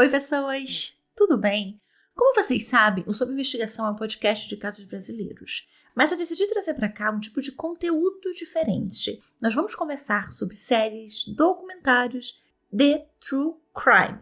Oi, pessoas! Tudo bem? Como vocês sabem, o Sob Investigação é um podcast de casos brasileiros, mas eu decidi trazer para cá um tipo de conteúdo diferente. Nós vamos conversar sobre séries, documentários de true crime.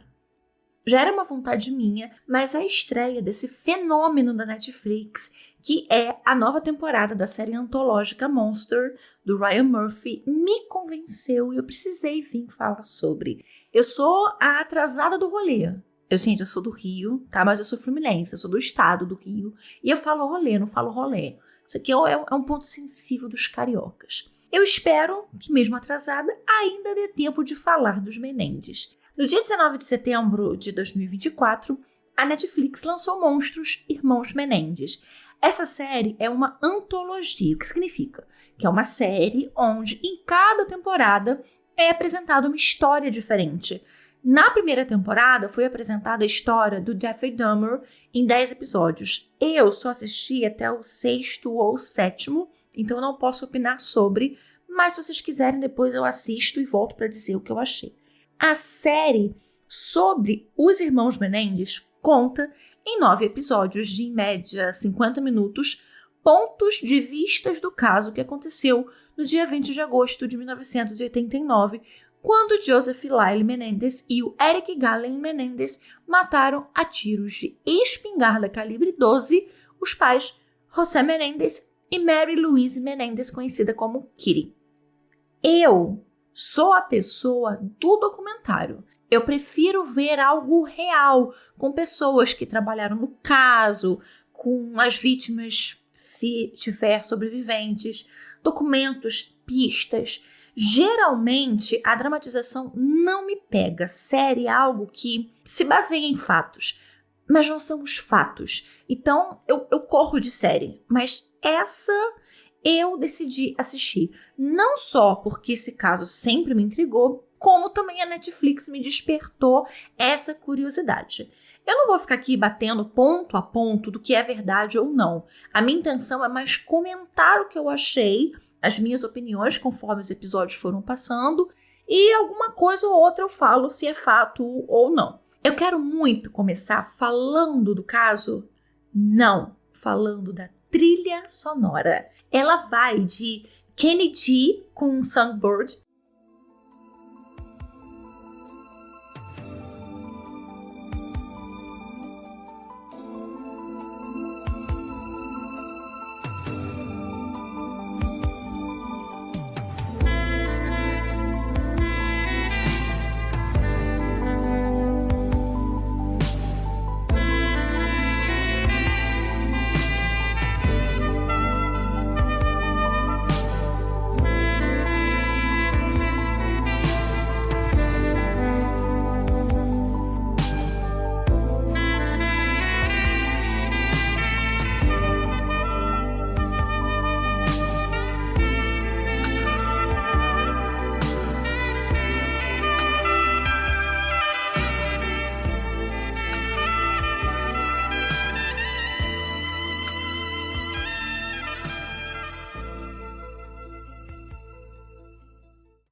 Já era uma vontade minha, mas a estreia desse fenômeno da Netflix, que é a nova temporada da série antológica Monster, do Ryan Murphy, me convenceu e eu precisei vir falar sobre. Eu sou a atrasada do rolê. Eu sou do Rio, tá? Mas eu sou fluminense, eu sou do estado do Rio. E eu falo rolê, não falo rolê. Isso aqui é um ponto sensível dos cariocas. Eu espero que, mesmo atrasada, ainda dê tempo de falar dos Menendez. No dia 19 de setembro de 2024, a Netflix lançou Monstros Irmãos Menendez. Essa série é uma antologia, o que significa? Que é uma série onde, em cada temporada, é apresentada uma história diferente. Na primeira temporada, foi apresentada a história do Jeffrey Dahmer em 10 episódios. Eu só assisti até o 6º ou 7º, então não posso opinar sobre, mas se vocês quiserem, depois eu assisto e volto para dizer o que eu achei. A série sobre os irmãos Menendez conta, em 9 episódios de, em média, 50 minutos, pontos de vistas do caso que aconteceu no dia 20 de agosto de 1989, quando Joseph Lyle Menendez e o Eric Galen Menendez mataram a tiros de espingarda calibre 12 os pais José Menendez e Mary Louise Menendez, conhecida como Kitty. Eu sou a pessoa do documentário. Eu prefiro ver algo real, com pessoas que trabalharam no caso, com as vítimas, se tiver sobreviventes, documentos, pistas. Geralmente, a dramatização não me pega. Série é algo que se baseia em fatos, mas não são os fatos. Então, eu corro de série, mas essa eu decidi assistir. Não só porque esse caso sempre me intrigou, como também a Netflix me despertou essa curiosidade. Eu não vou ficar aqui batendo ponto a ponto do que é verdade ou não. A minha intenção é mais comentar o que eu achei, as minhas opiniões conforme os episódios foram passando, e alguma coisa ou outra eu falo se é fato ou não. Eu quero muito começar falando do caso, não falando da trilha sonora. Ela vai de Kenny G com Songbird,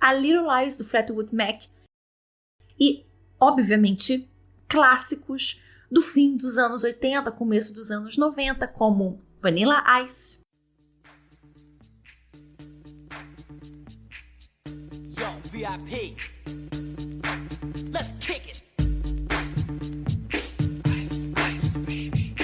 A Little Lies do Fleetwood Mac e, obviamente, clássicos do fim dos anos 80, começo dos anos 90, como Vanilla Ice. Yo, VIP. Let's kick it. Ice, ice, baby.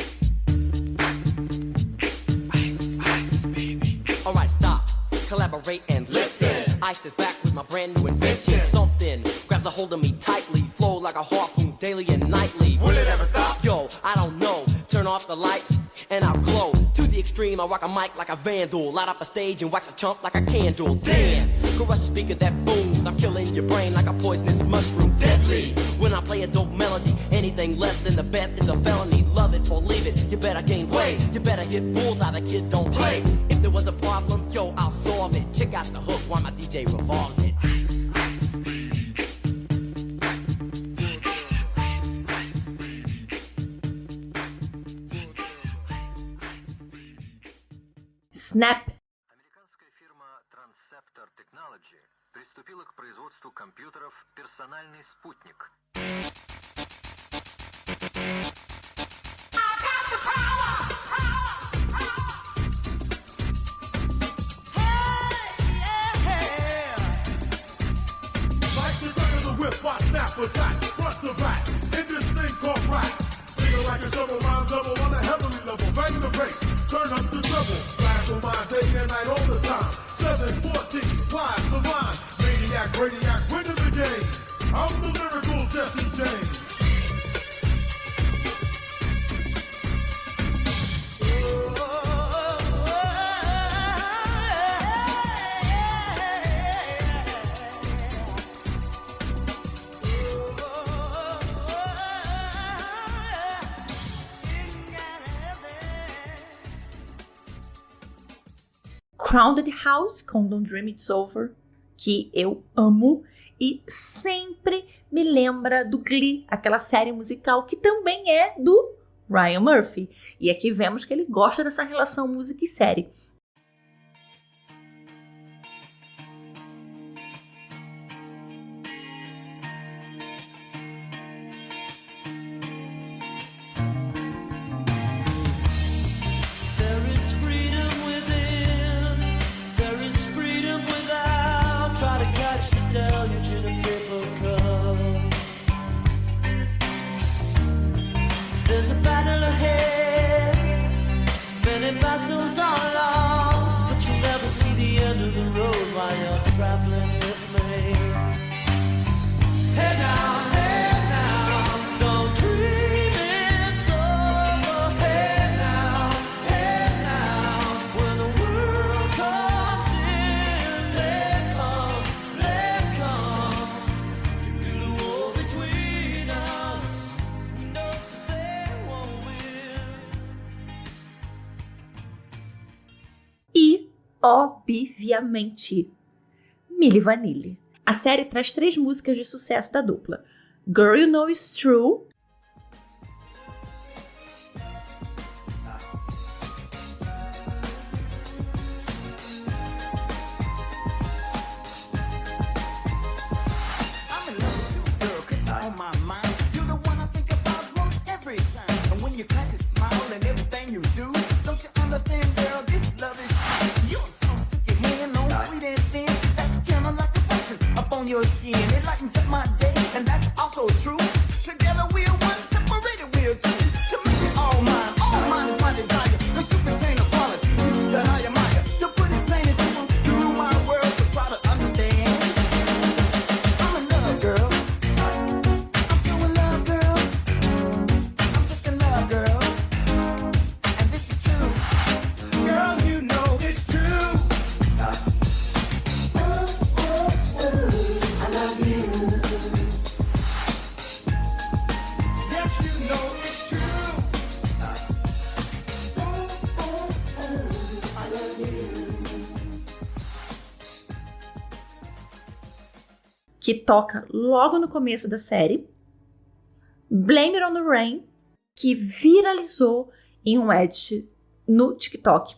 Ice, ice, baby. All right, stop. Collaborate and listen. Ice is back with my brand new invention. Something grabs a hold of me tightly, flow like a harpoon daily and nightly. Will it ever stop? Yo, I don't know. Turn off the lights and I'll glow. To the extreme, I rock a mic like a vandal. Light up a stage and wax a chump like a candle. Dance, crush a speaker that booms. I'm killing your brain like a poisonous mushroom. Deadly, when I play a dope melody. Anything less than the best is a felony. Love it or leave it, you better gain weight. You better hit bullseye, the kid don't play. If there was a problem, yo, I'll solve it. Check out the hook while my DJ revolves it. Ice, ice, baby. Ice, ice, baby. Snap. Американская фирма Transceptor Technology приступила к производству компьютеров «Персональный спутник». for track, front to back, in this thing called rap. Feel like a double rhyme double on a heavenly level. Bang the bass, turn up the treble. Flash on my day and night all the time. 714, flies the line. Maniac, radiac, winning the game. I'm the lyrical Jesse James. Crowded House com Don't Dream It's Over, que eu amo e sempre me lembra do Glee, aquela série musical que também é do Ryan Murphy. E aqui vemos que ele gosta dessa relação música e série. There's a battle ahead, many battles are lost, but you'll never see the end of the road while you're traveling with me. Hey now, don't dream it's over. Hey now, when the world comes in, they come to build a wall between us. No, they won't win. E, obviamente, Milli Vanilli. A série traz 3 músicas de sucesso da dupla. Girl You Know It's True, I'm in love with you, girl, 'cause you're on my mind. You're the one I think about most every time. And when you crack a smile and everything you do, don't you understand, girl, this love is true. You're so sick, your hand on sweet and thin. That's kinda like a person up on your skin. It lightens up my day, and that's also true. Together we're one, separated we're two. To make it all mine is my desire. 'Cause you contain a quality that I admire. To put it plain and simple, you rule my world, so try to understand. I'm in love, girl. I'm so in love, girl. I'm just in love, girl. And this is true. Girl, you know it's true. I love you. Yes, you know it's true. que toca logo no começo da série. Blame It on the Rain, que viralizou em um edit no TikTok.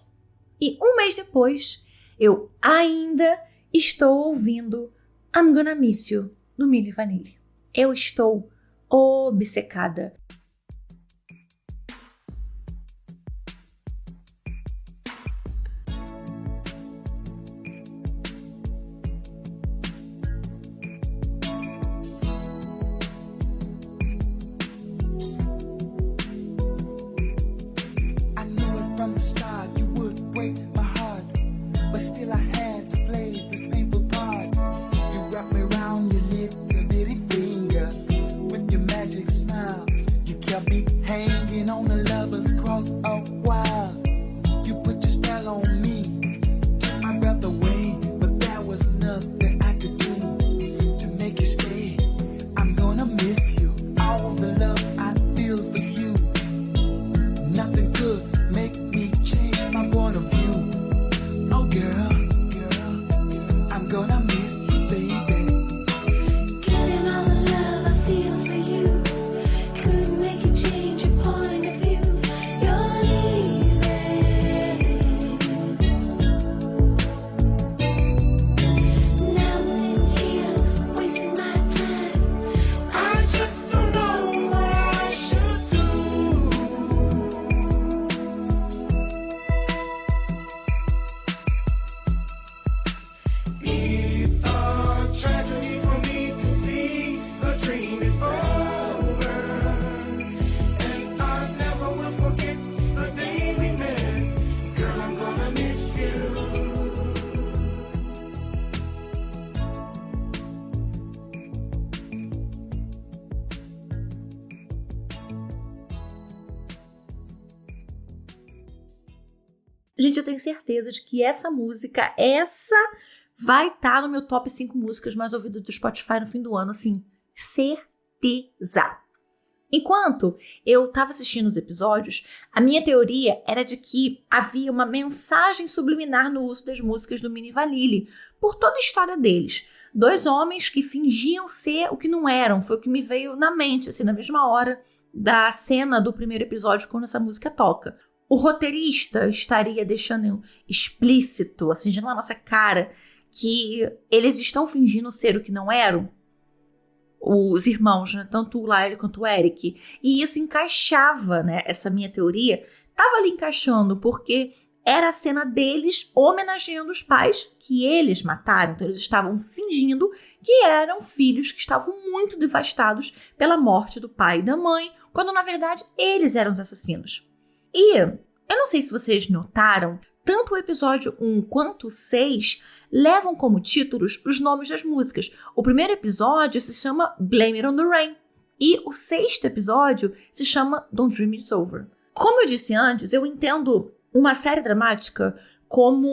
E um mês depois, eu ainda estou ouvindo I'm Gonna Miss You, do Milli Vanilli. Eu estou obcecada. I knew it from the start, you would break my heart. But still I had to play this painful part. You wrap me around your little bitty finger with your magic smile. Gente, eu tenho certeza de que essa música, vai estar no meu top 5 músicas mais ouvidas do Spotify no fim do ano, assim, certeza. Enquanto eu estava assistindo os episódios, a minha teoria era de que havia uma mensagem subliminar no uso das músicas do Mini Vanilli, por toda a história deles. 2 homens que fingiam ser o que não eram, foi o que me veio na mente, assim, na mesma hora da cena do primeiro episódio, quando essa música toca. O roteirista estaria deixando explícito, assim, de na nossa cara, que eles estão fingindo ser o que não eram, os irmãos, né? Tanto o Lyle quanto o Eric. E isso encaixava, né? Essa minha teoria estava ali encaixando, porque era a cena deles homenageando os pais que eles mataram. Então eles estavam fingindo que eram filhos que estavam muito devastados pela morte do pai e da mãe, quando na verdade eles eram os assassinos. E eu não sei se vocês notaram, tanto o episódio 1 quanto o 6 levam como títulos os nomes das músicas. O primeiro episódio se chama Blame It on the Rain e o 6º episódio se chama Don't Dream It's Over. Como eu disse antes, eu entendo uma série dramática como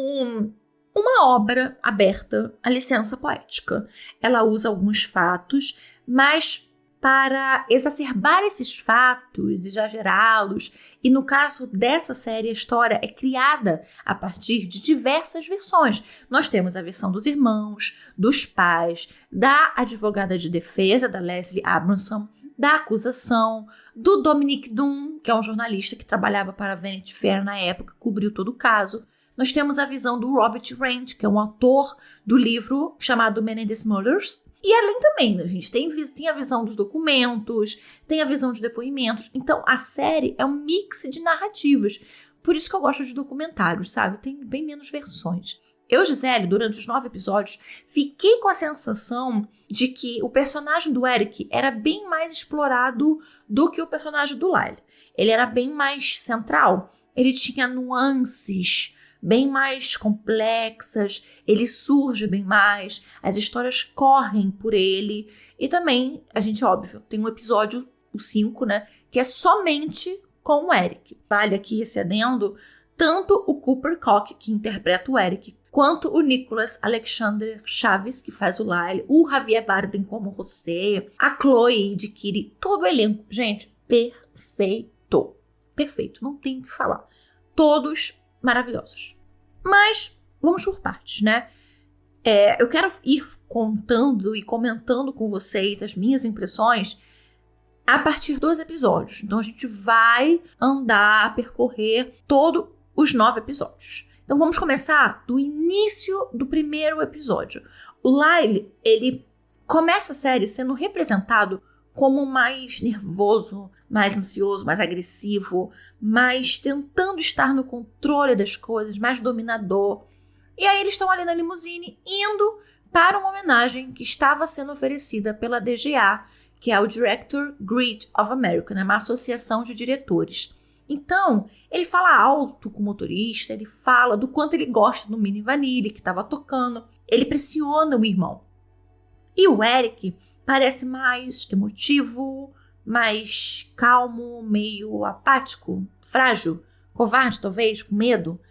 uma obra aberta à licença poética. Ela usa alguns fatos, mas para exacerbar esses fatos, exagerá-los, e no caso dessa série, a história é criada a partir de diversas versões. Nós temos a versão dos irmãos, dos pais, da advogada de defesa, da Leslie Abramson, da acusação, do Dominic Dunne, que é um jornalista que trabalhava para a Vanity Fair na época, cobriu todo o caso. Nós temos a visão do Robert Rand, que é um autor do livro chamado Menendez Murders. E além também, a gente tem a visão dos documentos, tem a visão de depoimentos. Então, a série é um mix de narrativas. Por isso que eu gosto de documentários, sabe? Tem bem menos versões. Eu, Gisele, durante os 9 episódios, fiquei com a sensação de que o personagem do Eric era bem mais explorado do que o personagem do Lyle. Ele era bem mais central. Ele tinha nuances bem mais complexas, ele surge bem mais, as histórias correm por ele. E também, a gente, óbvio, tem um episódio, o 5, né, que é somente com o Eric. Vale aqui esse adendo, tanto o Cooper Koch, que interpreta o Eric, quanto o Nicholas Alexander Chaves, que faz o Lyle, o Javier Bardem como José, a Chloe de Kiri, todo o elenco. Gente, perfeito. Perfeito, não tem o que falar. Todos maravilhosos. Mas vamos por partes, né? Eu quero ir contando e comentando com vocês as minhas impressões a partir dos episódios. Então a gente vai percorrer todos os 9 episódios. Então vamos começar do início do primeiro episódio. O Lyle, ele começa a série sendo representado como mais nervoso, mais ansioso, mais agressivo, mais tentando estar no controle das coisas, mais dominador. E aí eles estão ali na limusine indo para uma homenagem que estava sendo oferecida pela DGA, que é o Director Guild of America, né? Uma associação de diretores. Então, ele fala alto com o motorista, ele fala do quanto ele gosta do Mini Vanilli, que estava tocando. Ele pressiona o irmão. E o Eric parece mais emotivo, mais calmo, meio apático, frágil, covarde talvez, com medo.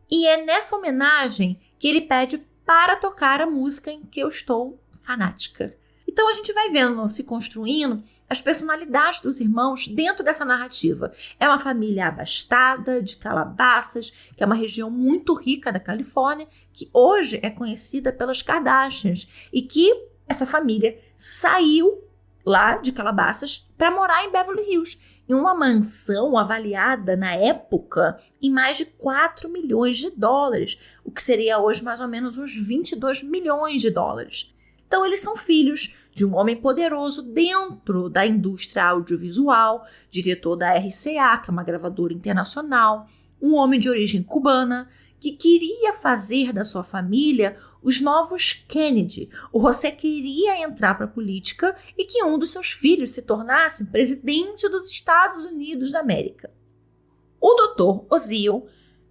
E é nessa homenagem que ele pede para tocar a música em que eu estou fanática. Então a gente vai vendo, se construindo as personalidades dos irmãos dentro dessa narrativa. É uma família abastada, de Calabasas, que é uma região muito rica da Califórnia, que hoje é conhecida pelas Kardashians, e que essa família saiu lá de Calabasas para morar em Beverly Hills, em uma mansão avaliada na época em mais de 4 milhões de dólares, o que seria hoje mais ou menos uns 22 milhões de dólares. Então eles são filhos de um homem poderoso dentro da indústria audiovisual, diretor da RCA, que é uma gravadora internacional, um homem de origem cubana, que queria fazer da sua família os novos Kennedy. O José queria entrar para a política e que um dos seus filhos se tornasse presidente dos Estados Unidos da América. O Dr. Ozil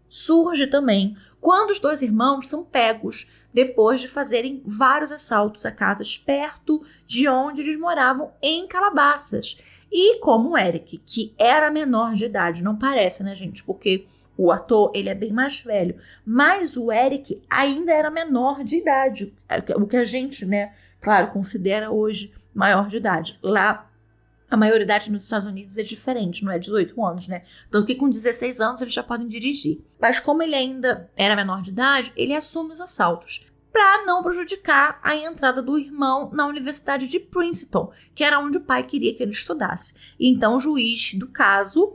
surge também quando os 2 irmãos são pegos depois de fazerem vários assaltos a casas perto de onde eles moravam em Calabasas. E como o Eric, que era menor de idade, não parece, né, gente? Porque O ator, ele é bem mais velho, mas o Eric ainda era menor de idade, o que a gente, né, claro, considera hoje maior de idade. Lá, a maioridade nos Estados Unidos é diferente, não é 18 anos, né? Tanto que com 16 anos eles já podem dirigir. Mas como ele ainda era menor de idade, ele assume os assaltos para não prejudicar a entrada do irmão na Universidade de Princeton, que era onde o pai queria que ele estudasse. E então o juiz do caso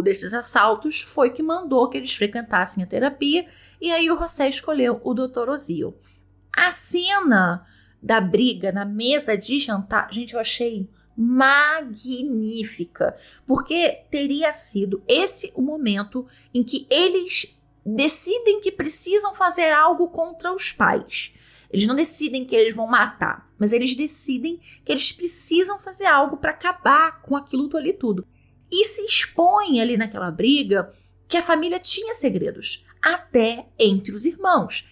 desses assaltos foi que mandou que eles frequentassem a terapia, e aí o José escolheu o Dr. Ozil. A cena da briga na mesa de jantar, gente, eu achei magnífica, porque teria sido esse o momento em que eles decidem que precisam fazer algo contra os pais. Eles não decidem que eles vão matar, mas eles decidem que eles precisam fazer algo para acabar com aquilo ali tudo. E se expõe ali naquela briga que a família tinha segredos, até entre os irmãos.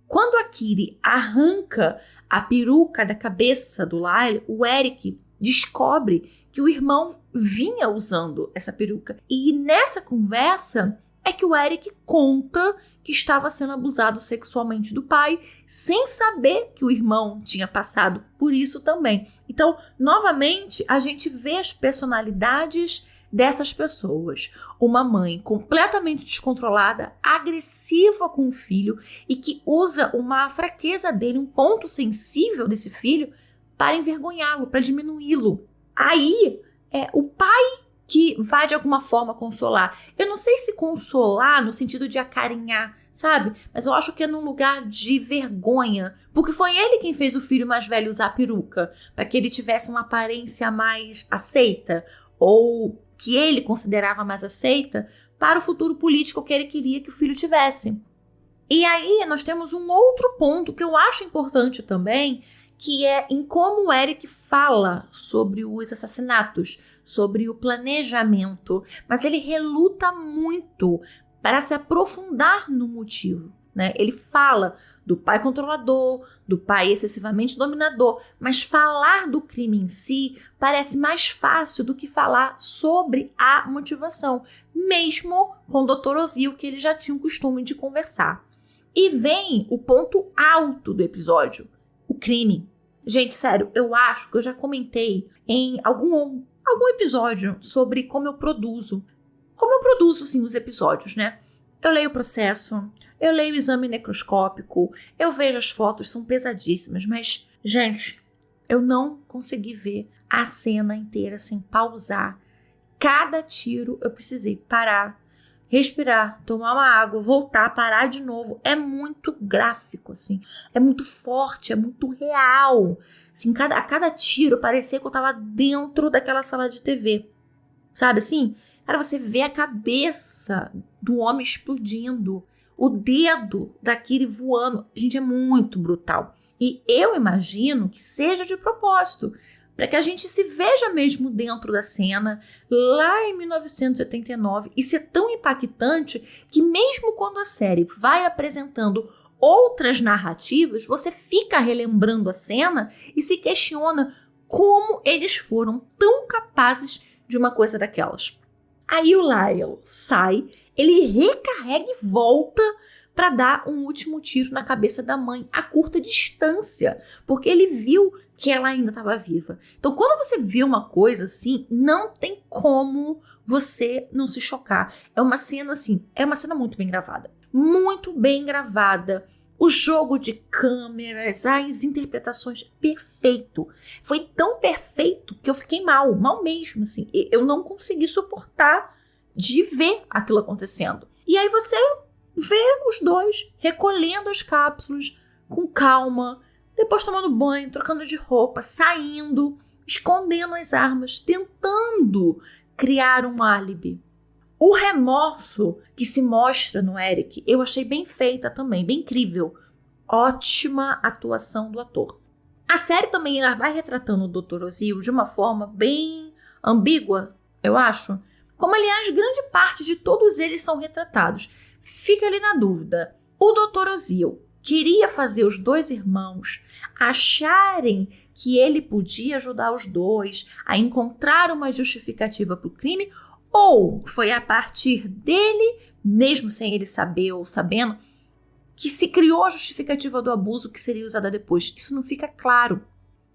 Quando a Kitty arranca a peruca da cabeça do Lyle, o Eric descobre que o irmão vinha usando essa peruca. E nessa conversa é que o Eric conta que estava sendo abusado sexualmente do pai, sem saber que o irmão tinha passado por isso também. Então, novamente, a gente vê as personalidades dessas pessoas. Uma mãe completamente descontrolada, agressiva com o filho e que usa uma fraqueza dele, um ponto sensível desse filho, para envergonhá-lo, para diminuí-lo. Aí é o pai que vai de alguma forma consolar. Eu não sei se consolar no sentido de acarinhar, sabe? Mas eu acho que é num lugar de vergonha, porque foi ele quem fez o filho mais velho usar peruca, para que ele tivesse uma aparência mais aceita, ou que ele considerava mais aceita para o futuro político que ele queria que o filho tivesse. E aí nós temos um outro ponto que eu acho importante também, que é em como o Eric fala sobre os assassinatos, sobre o planejamento, mas ele reluta muito para se aprofundar no motivo, né? Ele fala do pai controlador, do pai excessivamente dominador, mas falar do crime em si parece mais fácil do que falar sobre a motivação, mesmo com o Dr. Ozil, que ele já tinha o costume de conversar. E vem o ponto alto do episódio, o crime. Gente, sério, eu acho que eu já comentei em algum episódio sobre como eu produzo. Como eu produzo, sim, os episódios, né? Eu leio o processo, eu leio o exame necroscópico, eu vejo as fotos, são pesadíssimas, mas, gente, eu não consegui ver a cena inteira sem pausar. Cada tiro eu precisei parar, respirar, tomar uma água, voltar, parar de novo. É muito gráfico, assim. É muito forte, é muito real. Assim, a cada tiro parecia que eu tava dentro daquela sala de TV. Sabe assim? Cara, você vê a cabeça do homem explodindo, o dedo daquele voando. Gente, é muito brutal. E eu imagino que seja de propósito, para que a gente se veja mesmo dentro da cena, lá em 1989, e ser tão impactante que mesmo quando a série vai apresentando outras narrativas, você fica relembrando a cena e se questiona como eles foram tão capazes de uma coisa daquelas. Aí o Lyle sai, ele recarrega e volta para dar um último tiro na cabeça da mãe a curta distância, porque ele viu que ela ainda estava viva. Então, quando você vê uma coisa assim, não tem como você não se chocar. É uma cena assim, é uma cena muito bem gravada. Muito bem gravada. O jogo de câmeras, as interpretações, perfeito. Foi tão perfeito que eu fiquei mal mesmo, assim. Eu não consegui suportar de ver aquilo acontecendo. E aí você vê os dois recolhendo as cápsulas com calma, depois tomando banho, trocando de roupa, saindo, escondendo as armas, tentando criar um álibi. O remorso que se mostra no Eric, eu achei bem feita também, bem incrível. Ótima atuação do ator. A série também ela vai retratando o Dr. Ozil de uma forma bem ambígua, eu acho. Como, aliás, grande parte de todos eles são retratados. Fica ali na dúvida. O Dr. Ozil queria fazer os dois irmãos acharem que ele podia ajudar os dois a encontrar uma justificativa para o crime, Ou foi a partir dele, mesmo sem ele saber ou sabendo, que se criou a justificativa do abuso que seria usada depois. Isso não fica claro.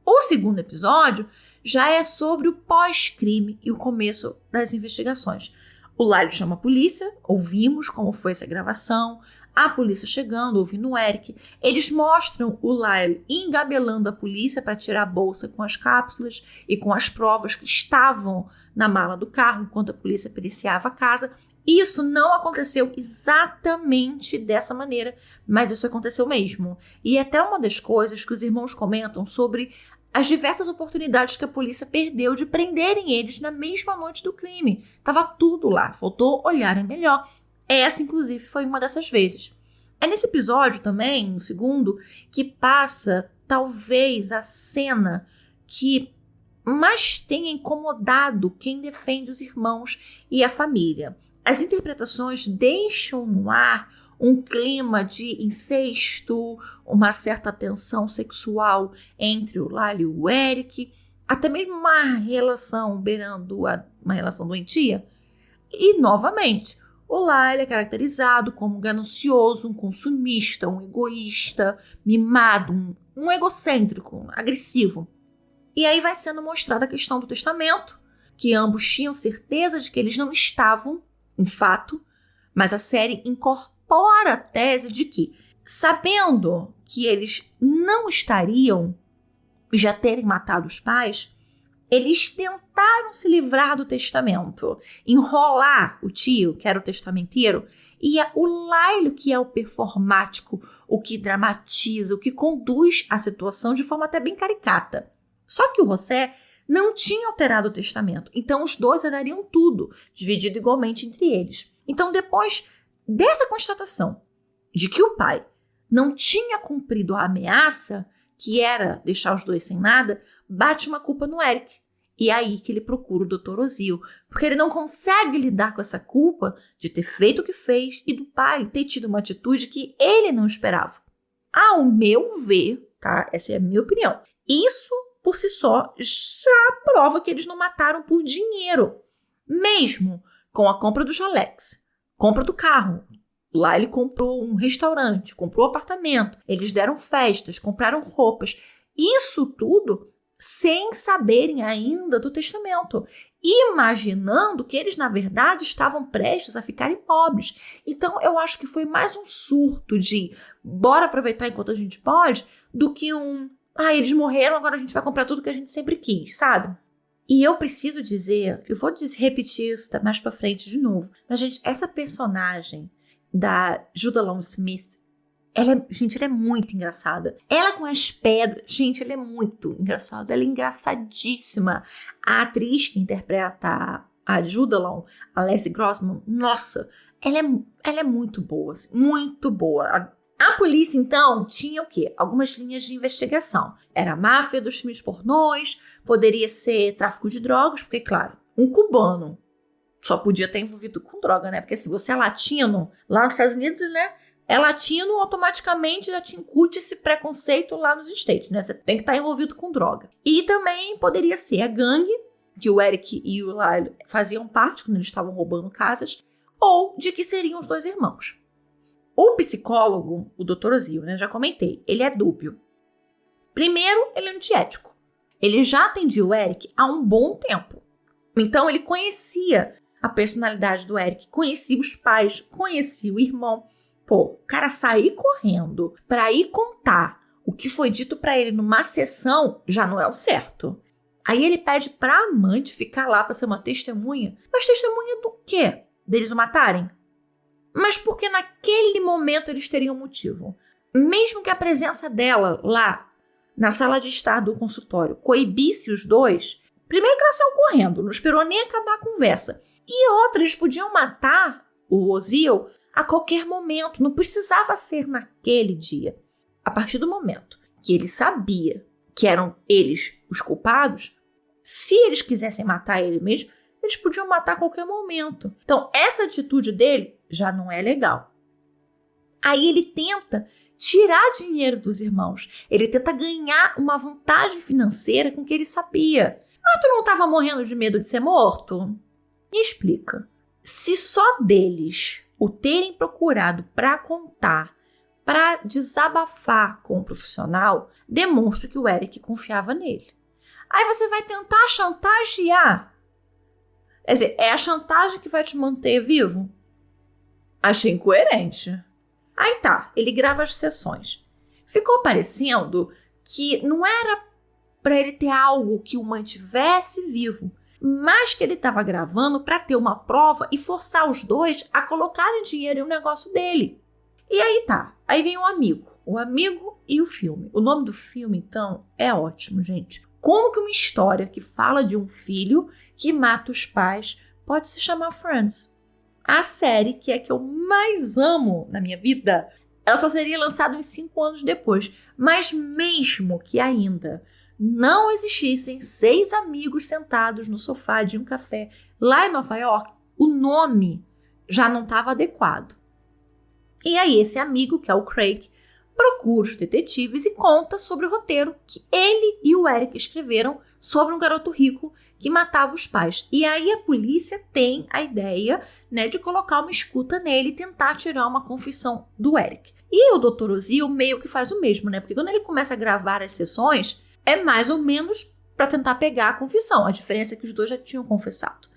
O segundo episódio já é sobre o pós-crime e o começo das investigações. O Lyle chama a polícia, ouvimos como foi essa gravação, a polícia chegando, ouvindo o Eric. Eles mostram o Lyle engabelando a polícia para tirar a bolsa com as cápsulas e com as provas que estavam na mala do carro enquanto a polícia periciava a casa. Isso não aconteceu exatamente dessa maneira, mas isso aconteceu mesmo. E é até uma das coisas que os irmãos comentam sobre as diversas oportunidades que a polícia perdeu de prenderem eles na mesma noite do crime. Tava tudo lá, faltou olharem melhor. Essa, inclusive, foi uma dessas vezes. É nesse episódio também, no segundo, que passa, talvez, a cena que mais tenha incomodado quem defende os irmãos e a família. As interpretações deixam no ar um clima de incesto, uma certa tensão sexual entre o Lyle e o Eric, até mesmo uma relação beirando uma relação doentia. E, novamente, o Lyle é caracterizado como ganancioso, um consumista, um egoísta, mimado, um egocêntrico, agressivo. E aí vai sendo mostrada a questão do testamento, que ambos tinham certeza de que eles não estavam, um fato, mas a série incorpora a tese de que, sabendo que eles não estariam já terem matado os pais, eles tentaram se livrar do testamento, enrolar o tio, que era o testamenteiro, e é o Lyle que é o performático, o que dramatiza, o que conduz a situação de forma até bem caricata. Só que o José não tinha alterado o testamento, então os dois herdariam tudo, dividido igualmente entre eles. Então, depois dessa constatação de que o pai não tinha cumprido a ameaça, que era deixar os dois sem nada, bate uma culpa no Eric. E é aí que ele procura o Dr. Ozil, porque ele não consegue lidar com essa culpa de ter feito o que fez e do pai ter tido uma atitude que ele não esperava. Ao meu ver, tá? Essa é a minha opinião. Isso, por si só, já prova que eles não mataram por dinheiro. Mesmo com a compra do jalex, compra do carro. Lá ele comprou um restaurante, comprou um apartamento, eles deram festas, compraram roupas. Isso tudo sem saberem ainda do testamento, imaginando que eles, na verdade, estavam prestes a ficarem pobres. Então, eu acho que foi mais um surto de bora aproveitar enquanto a gente pode, do que eles morreram, agora a gente vai comprar tudo que a gente sempre quis, sabe? E eu preciso dizer, eu vou repetir isso mais pra frente de novo, mas, gente, essa personagem da Judah Long-Smith, ela é muito engraçada. Ela com as pedras, gente, ela é muito engraçada. Ela é engraçadíssima. A atriz que interpreta a Judah Long, a Leslie Grossman, nossa, ela é muito boa, assim, muito boa. A polícia, então, tinha o quê? Algumas linhas de investigação. Era a máfia dos filmes pornôs, poderia ser tráfico de drogas, porque, claro, um cubano só podia estar envolvido com droga, né? Porque se você é latino, lá nos Estados Unidos, né? É latino, automaticamente já te incute esse preconceito lá nos States, né? Você tem que estar envolvido com droga. E também poderia ser a gangue, que o Eric e o Lyle faziam parte quando eles estavam roubando casas, ou de que seriam os dois irmãos. O psicólogo, o Dr. Ozil, né? Já comentei, ele é dúbio. Primeiro, ele é antiético. Ele já atendia o Eric há um bom tempo. Então, ele conhecia a personalidade do Eric, conhecia os pais, conhecia o irmão. Pô, o cara sair correndo pra ir contar o que foi dito pra ele numa sessão já não é o certo. Aí ele pede pra amante ficar lá pra ser uma testemunha. Mas testemunha do quê? Deles o matarem? Mas porque naquele momento eles teriam motivo. Mesmo que a presença dela lá na sala de estar do consultório coibisse os dois, primeiro que ela saiu correndo, não esperou nem acabar a conversa. E outra, eles podiam matar o Ozil a qualquer momento, não precisava ser naquele dia. A partir do momento que ele sabia que eram eles os culpados, se eles quisessem matar ele mesmo, eles podiam matar a qualquer momento. Então, essa atitude dele já não é legal. Aí ele tenta tirar dinheiro dos irmãos. Ele tenta ganhar uma vantagem financeira com o que ele sabia. Mas tu não estava morrendo de medo de ser morto? Me explica. Se só deles o terem procurado para contar, para desabafar com o profissional, demonstra que o Eric confiava nele. Aí você vai tentar chantagear. Quer dizer, é a chantagem que vai te manter vivo? Achei incoerente. Aí tá, ele grava as sessões. Ficou parecendo que não era para ele ter algo que o mantivesse vivo, mas que ele estava gravando para ter uma prova e forçar os dois a colocarem dinheiro em um negócio dele. E aí tá, aí vem o amigo e o filme. O nome do filme, então, é ótimo, gente. Como que uma história que fala de um filho que mata os pais pode se chamar Friends? A série que é que eu mais amo na minha vida, ela só seria lançada uns 5 anos depois. Mas mesmo que ainda não existissem 6 amigos sentados no sofá de um café lá em Nova York, o nome já não estava adequado. E aí esse amigo, que é o Craig, procura os detetives e conta sobre o roteiro que ele e o Eric escreveram sobre um garoto rico que matava os pais. E aí a polícia tem a ideia, né, de colocar uma escuta nele e tentar tirar uma confissão do Eric. E o Dr. Ozil meio que faz o mesmo, né? Porque quando ele começa a gravar as sessões, é mais ou menos para tentar pegar a confissão. A diferença é que os dois já tinham confessado.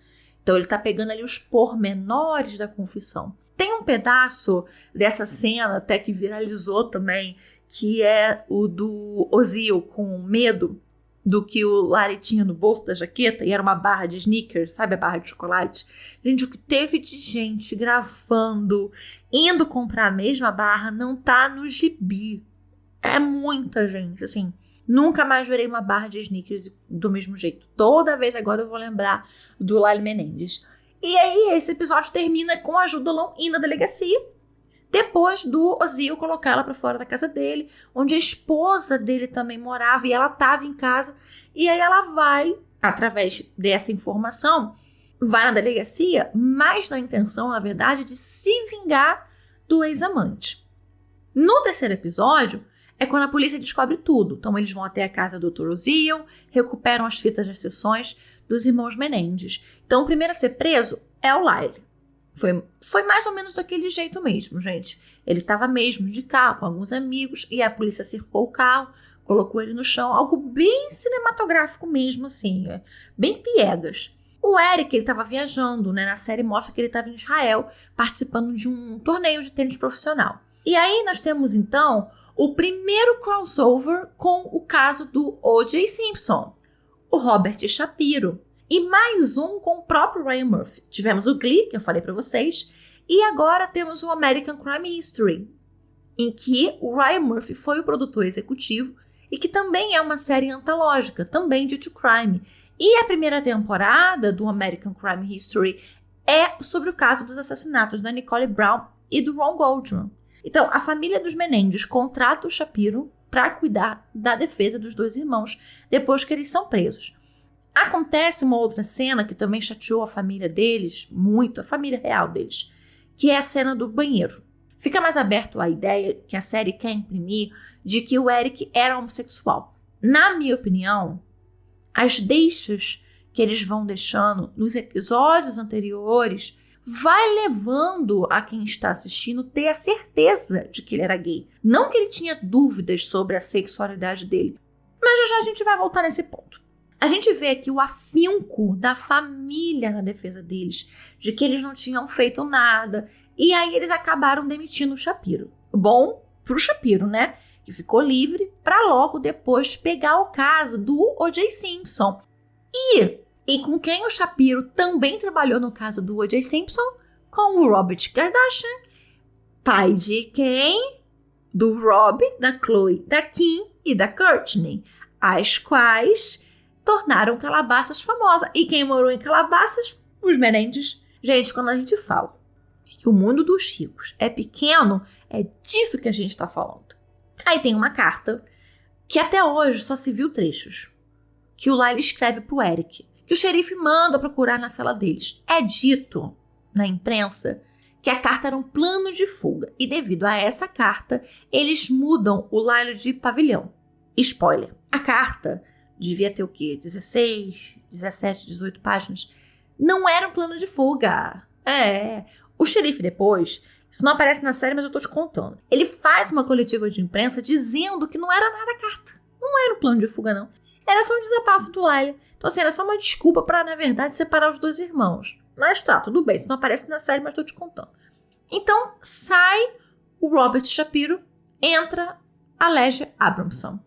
Então ele tá pegando ali os pormenores da confissão. Tem um pedaço dessa cena até que viralizou também, que é o do Ozil com medo do que o Larry tinha no bolso da jaqueta, e era uma barra de Snickers, sabe, a barra de chocolate? Gente, o que teve de gente gravando, indo comprar a mesma barra, não tá no gibi. É muita gente, assim. Nunca mais verei uma barra de Snickers do mesmo jeito. Toda vez agora eu vou lembrar do Lyle Menendez. E aí esse episódio termina com a Judalon indo à delegacia, depois do Ozil colocar ela para fora da casa dele, onde a esposa dele também morava e ela estava em casa. E aí ela vai, através dessa informação, vai na delegacia, mas na intenção, na verdade, de se vingar do ex-amante. No terceiro episódio, é quando a polícia descobre tudo. Então eles vão até a casa do Dr. Ozil, recuperam as fitas das sessões dos irmãos Menendez. Então o primeiro a ser preso é o Lyle. Foi mais ou menos daquele jeito mesmo, gente. Ele estava mesmo de carro com alguns amigos e a polícia cercou o carro, colocou ele no chão, algo bem cinematográfico mesmo, assim, bem piegas. O Eric, ele estava viajando, né? Na série mostra que ele estava em Israel, participando de um torneio de tênis profissional. E aí nós temos, então, o primeiro crossover com o caso do O.J. Simpson, o Robert Shapiro. E mais um com o próprio Ryan Murphy. Tivemos o Glee, que eu falei para vocês, e agora temos o American Crime History, em que o Ryan Murphy foi o produtor executivo e que também é uma série antológica, também de true crime. E a primeira temporada do American Crime History é sobre o caso dos assassinatos da Nicole Brown e do Ron Goldman. Então, a família dos Menendez contrata o Shapiro para cuidar da defesa dos dois irmãos depois que eles são presos. Acontece uma outra cena que também chateou a família deles, muito, a família real deles, que é a cena do banheiro. Fica mais aberto a ideia que a série quer imprimir de que o Eric era homossexual. Na minha opinião, as deixas que eles vão deixando nos episódios anteriores vai levando a quem está assistindo ter a certeza de que ele era gay. Não que ele tinha dúvidas sobre a sexualidade dele, mas já a gente vai voltar nesse ponto. A gente vê aqui o afinco da família na defesa deles, de que eles não tinham feito nada, e aí eles acabaram demitindo o Shapiro. Bom pro Shapiro, né? Que ficou livre para logo depois pegar o caso do O.J. Simpson. E com quem o Shapiro também trabalhou no caso do O.J. Simpson? Com o Robert Kardashian, pai de quem? Do Rob, da Khloe, da Kim e da Kourtney, as quais tornaram Calabasas famosa. E quem morou em Calabasas? Os Menendez. Gente, quando a gente fala que o mundo dos ricos é pequeno, é disso que a gente está falando. Aí tem uma carta que até hoje só se viu trechos, que o Lyle escreve pro Eric, que o xerife manda procurar na cela deles. É dito na imprensa que a carta era um plano de fuga, e devido a essa carta, eles mudam o Lyle de pavilhão. Spoiler, a carta devia ter o quê? 16, 17, 18 páginas. Não era um plano de fuga. O xerife depois, isso não aparece na série, mas eu tô te contando. Ele faz uma coletiva de imprensa dizendo que não era nada carta. Não era um plano de fuga, não. Era só um desabafo do Lyle. Então, assim, era só uma desculpa pra, na verdade, separar os dois irmãos. Mas tá, tudo bem. Isso não aparece na série, mas tô te contando. Então, sai o Robert Shapiro, entra a Legia Abramson.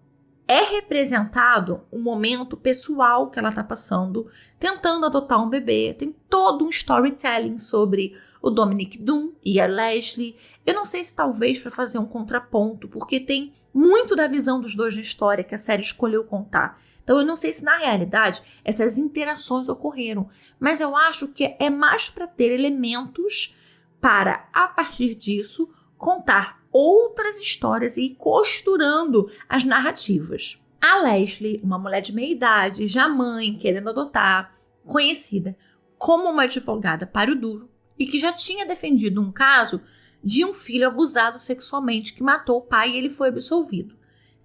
É representado um momento pessoal que ela tá passando, tentando adotar um bebê. Tem todo um storytelling sobre o Dominic Dunne e a Leslie. Eu não sei se talvez para fazer um contraponto, porque tem muito da visão dos dois na história que a série escolheu contar. Então eu não sei se na realidade essas interações ocorreram, mas eu acho que é mais para ter elementos para, a partir disso, contar outras histórias e ir costurando as narrativas. A Leslie, uma mulher de meia idade, já mãe, querendo adotar, conhecida como uma advogada páreo duro e que já tinha defendido um caso de um filho abusado sexualmente que matou o pai e ele foi absolvido.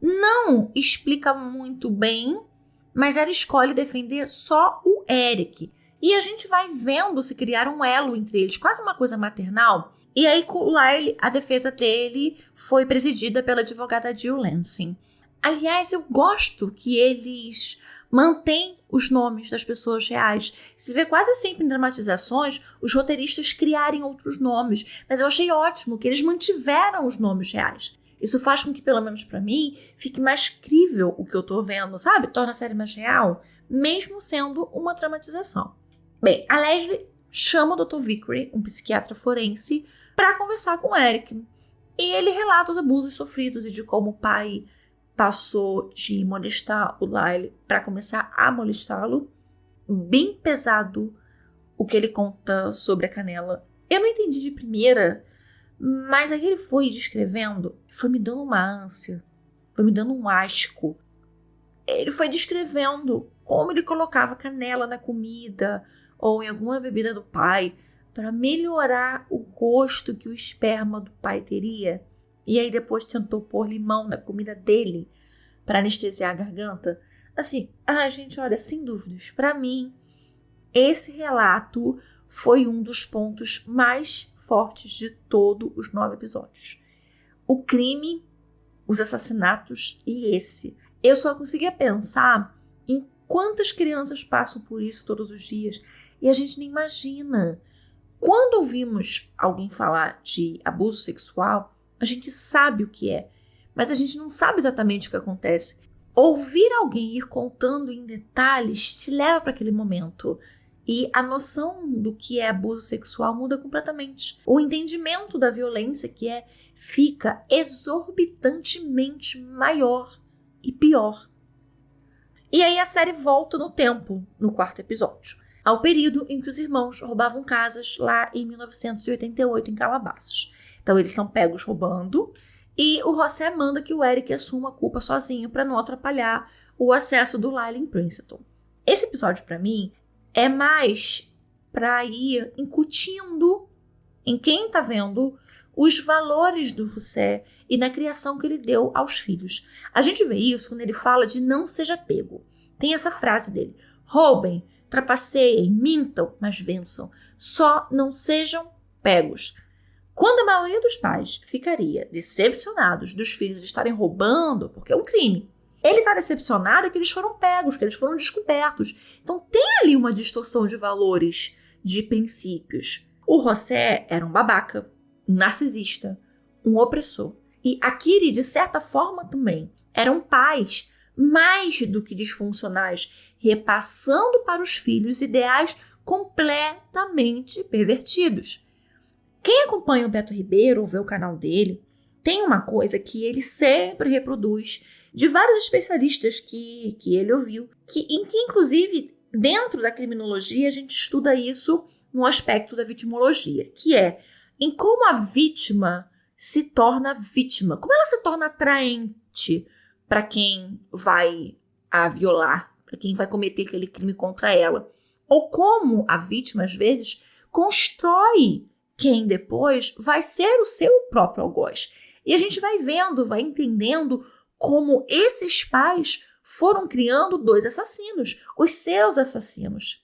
Não explica muito bem, mas ela escolhe defender só o Eric. E a gente vai vendo se criar um elo entre eles, quase uma coisa maternal. E aí, com o Lyle, a defesa dele foi presidida pela advogada Jill Lansing. Aliás, eu gosto que eles mantêm os nomes das pessoas reais. Se vê quase sempre em dramatizações os roteiristas criarem outros nomes, mas eu achei ótimo que eles mantiveram os nomes reais. Isso faz com que, pelo menos pra mim, fique mais crível o que eu tô vendo, sabe? Torna a série mais real, mesmo sendo uma dramatização. Bem, a Leslie chama o Dr. Vickery, um psiquiatra forense, para conversar com o Eric. E ele relata os abusos sofridos e de como o pai passou de molestar o Lyle para começar a molestá-lo. Bem pesado o que ele conta sobre a Canela. Eu não entendi de primeira, mas aí ele foi descrevendo, foi me dando uma ânsia, foi me dando um asco. Ele foi descrevendo como ele colocava canela na comida ou em alguma bebida do pai para melhorar o gosto que o esperma do pai teria. E aí depois tentou pôr limão na comida dele para anestesiar a garganta. Assim, gente, olha, sem dúvidas, para mim, esse relato foi um dos pontos mais fortes de todos os 9 episódios. O crime, os assassinatos e esse. Eu só conseguia pensar em quantas crianças passam por isso todos os dias e a gente nem imagina. Quando ouvimos alguém falar de abuso sexual, a gente sabe o que é, mas a gente não sabe exatamente o que acontece. Ouvir alguém ir contando em detalhes te leva para aquele momento. E a noção do que é abuso sexual muda completamente. O entendimento da violência que é fica exorbitantemente maior e pior. E aí a série volta no tempo, no 4º episódio, ao período em que os irmãos roubavam casas lá em 1988 em Calabasas. Então eles são pegos roubando e o José manda que o Eric assuma a culpa sozinho para não atrapalhar o acesso do Lyle em Princeton. Esse episódio, para mim, é mais para ir incutindo em quem está vendo os valores do José e na criação que ele deu aos filhos. A gente vê isso quando ele fala de não seja pego. Tem essa frase dele: roubem, trapaceiem, mintam, mas vençam. Só não sejam pegos. Quando a maioria dos pais ficaria decepcionados dos filhos estarem roubando, porque é um crime, ele está decepcionado que eles foram pegos, que eles foram descobertos. Então tem ali uma distorção de valores, de princípios. O José era um babaca, um narcisista, um opressor. E a Kiri, de certa forma, também eram pais mais do que disfuncionais, repassando para os filhos ideais completamente pervertidos. Quem acompanha o Beto Ribeiro ou vê o canal dele, tem uma coisa que ele sempre reproduz de vários especialistas que ele ouviu, em que inclusive dentro da criminologia a gente estuda isso no aspecto da vitimologia, que é em como a vítima se torna vítima, como ela se torna atraente para quem vai a violar, para quem vai cometer aquele crime contra ela, ou como a vítima às vezes constrói quem depois vai ser o seu próprio algoz. E a gente vai vendo, vai entendendo como esses pais foram criando 2 assassinos, os seus assassinos.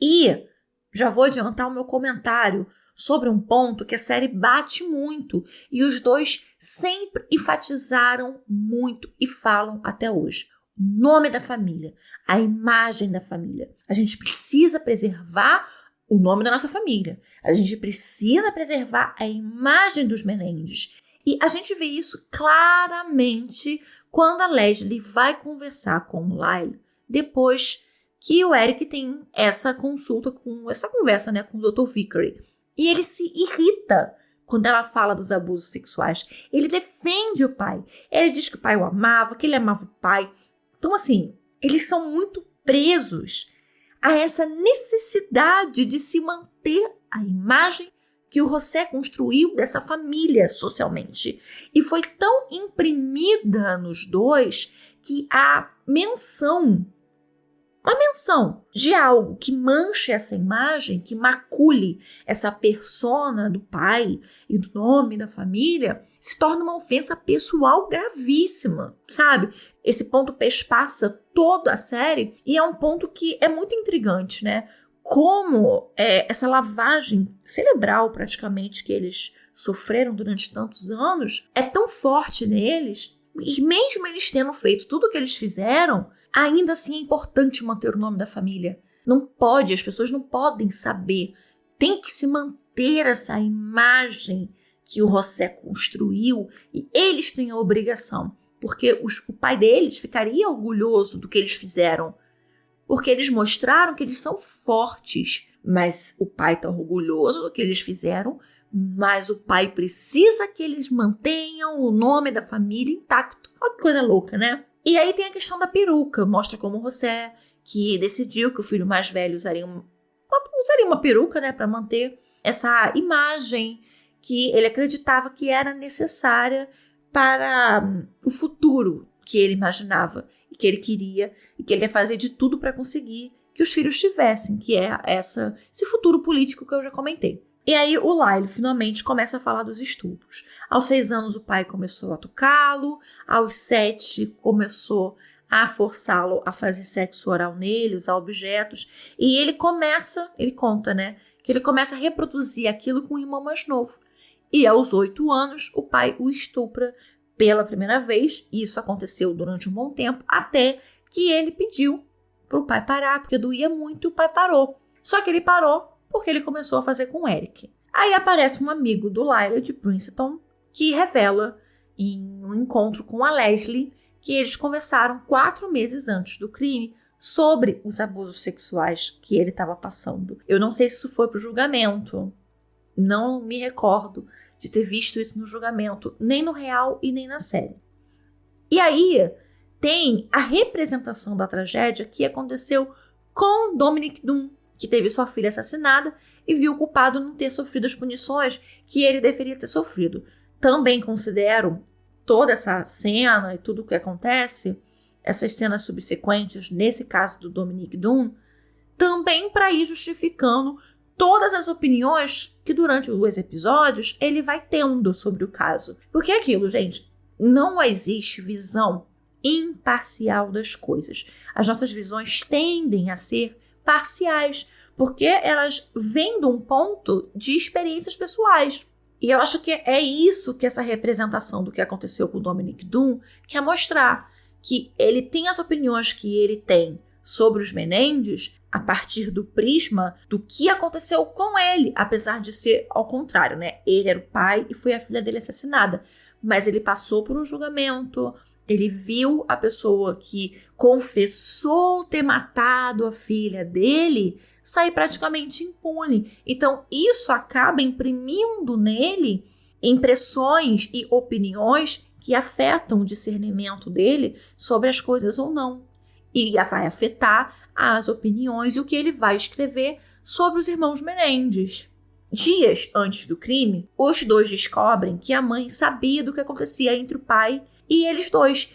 E já vou adiantar o meu comentário sobre um ponto que a série bate muito e os dois sempre enfatizaram muito e falam até hoje. O nome da família, a imagem da família. A gente precisa preservar o nome da nossa família. A gente precisa preservar a imagem dos Menendez. E a gente vê isso claramente quando a Leslie vai conversar com o Lyle depois que o Eric tem essa conversa, né, com o Dr. Vickery. E ele se irrita quando ela fala dos abusos sexuais. Ele defende o pai. Ele diz que o pai o amava, que ele amava o pai. Então, assim, eles são muito presos a essa necessidade de se manter a imagem que o José construiu dessa família socialmente. E foi tão imprimida nos dois que a menção de algo que manche essa imagem, que macule essa persona do pai e do nome da família, se torna uma ofensa pessoal gravíssima, sabe? Esse ponto perspassa toda a série e é um ponto que é muito intrigante, né? Como essa lavagem cerebral, praticamente, que eles sofreram durante tantos anos, é tão forte neles, e mesmo eles tendo feito tudo o que eles fizeram, ainda assim é importante manter o nome da família. Não pode, as pessoas não podem saber. Tem que se manter essa imagem que o José construiu e eles têm a obrigação. Porque o pai deles ficaria orgulhoso do que eles fizeram. Porque eles mostraram que eles são fortes. Mas o pai está orgulhoso do que eles fizeram. Mas o pai precisa que eles mantenham o nome da família intacto. Olha que coisa louca, né? E aí tem a questão da peruca. Mostra como o José, que decidiu que o filho mais velho usaria uma peruca, né, para manter essa imagem que ele acreditava que era necessária para o futuro que ele imaginava e que ele queria e que ele ia fazer de tudo para conseguir que os filhos tivessem, que é esse futuro político que eu já comentei. E aí o Lyle finalmente começa a falar dos estupros. Aos 6 anos o pai começou a tocá-lo, aos 7 começou a forçá-lo a fazer sexo oral nele, usar objetos, e ele conta, né, que ele começa a reproduzir aquilo com o irmão mais novo. E aos 8 anos o pai o estupra pela primeira vez, e isso aconteceu durante um bom tempo, até que ele pediu para o pai parar, porque doía muito e o pai parou. Só que ele parou porque ele começou a fazer com o Eric. Aí aparece um amigo do Lyle de Princeton que revela em um encontro com a Leslie que eles conversaram 4 meses antes do crime sobre os abusos sexuais que ele estava passando. Eu não sei se isso foi para o julgamento. Não me recordo de ter visto isso no julgamento, nem no real e nem na série. E aí tem a representação da tragédia que aconteceu com Dominic Dunne, que teve sua filha assassinada e viu o culpado não ter sofrido as punições que ele deveria ter sofrido. Também considero toda essa cena e tudo o que acontece, essas cenas subsequentes, nesse caso do Dominic Dunne, também para ir justificando todas as opiniões que durante os episódios ele vai tendo sobre o caso. Porque é aquilo, gente, não existe visão imparcial das coisas. As nossas visões tendem a ser parciais, porque elas vêm de um ponto de experiências pessoais. E eu acho que é isso que essa representação do que aconteceu com o Dominic Dunne quer mostrar, que ele tem as opiniões que ele tem sobre os Menendez a partir do prisma do que aconteceu com ele, apesar de ser ao contrário, né? Ele era o pai e foi a filha dele assassinada, mas ele passou por um julgamento, ele viu a pessoa que confessou ter matado a filha dele sair praticamente impune. Então, isso acaba imprimindo nele impressões e opiniões que afetam o discernimento dele sobre as coisas ou não. E vai afetar as opiniões e o que ele vai escrever sobre os irmãos Menendez. Dias antes do crime, os dois descobrem que a mãe sabia do que acontecia entre o pai e eles dois,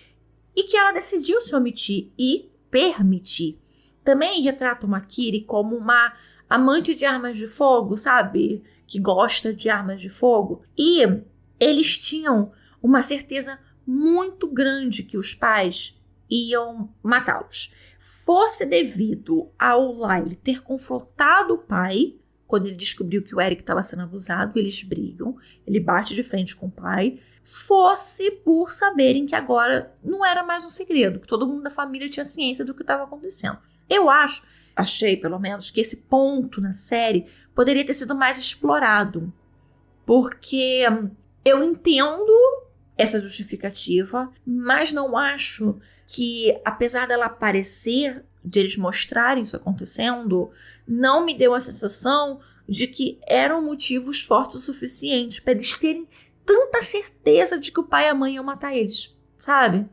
e que ela decidiu se omitir e permitir. Também retratam a Kiri como uma amante de armas de fogo, sabe? Que gosta de armas de fogo. E eles tinham uma certeza muito grande que os pais iam matá-los. fosse devido ao Lyle ter confrontado o pai, quando ele descobriu que o Eric estava sendo abusado, eles brigam, ele bate de frente com o pai, fosse por saberem que agora não era mais um segredo, que todo mundo da família tinha ciência do que estava acontecendo. Eu achei pelo menos, que esse ponto na série poderia ter sido mais explorado, porque eu entendo essa justificativa, mas não acho que, apesar dela aparecer, de eles mostrarem isso acontecendo, não me deu a sensação de que eram motivos fortes o suficiente para eles terem tanta certeza de que o pai e a mãe iam matar eles, sabe?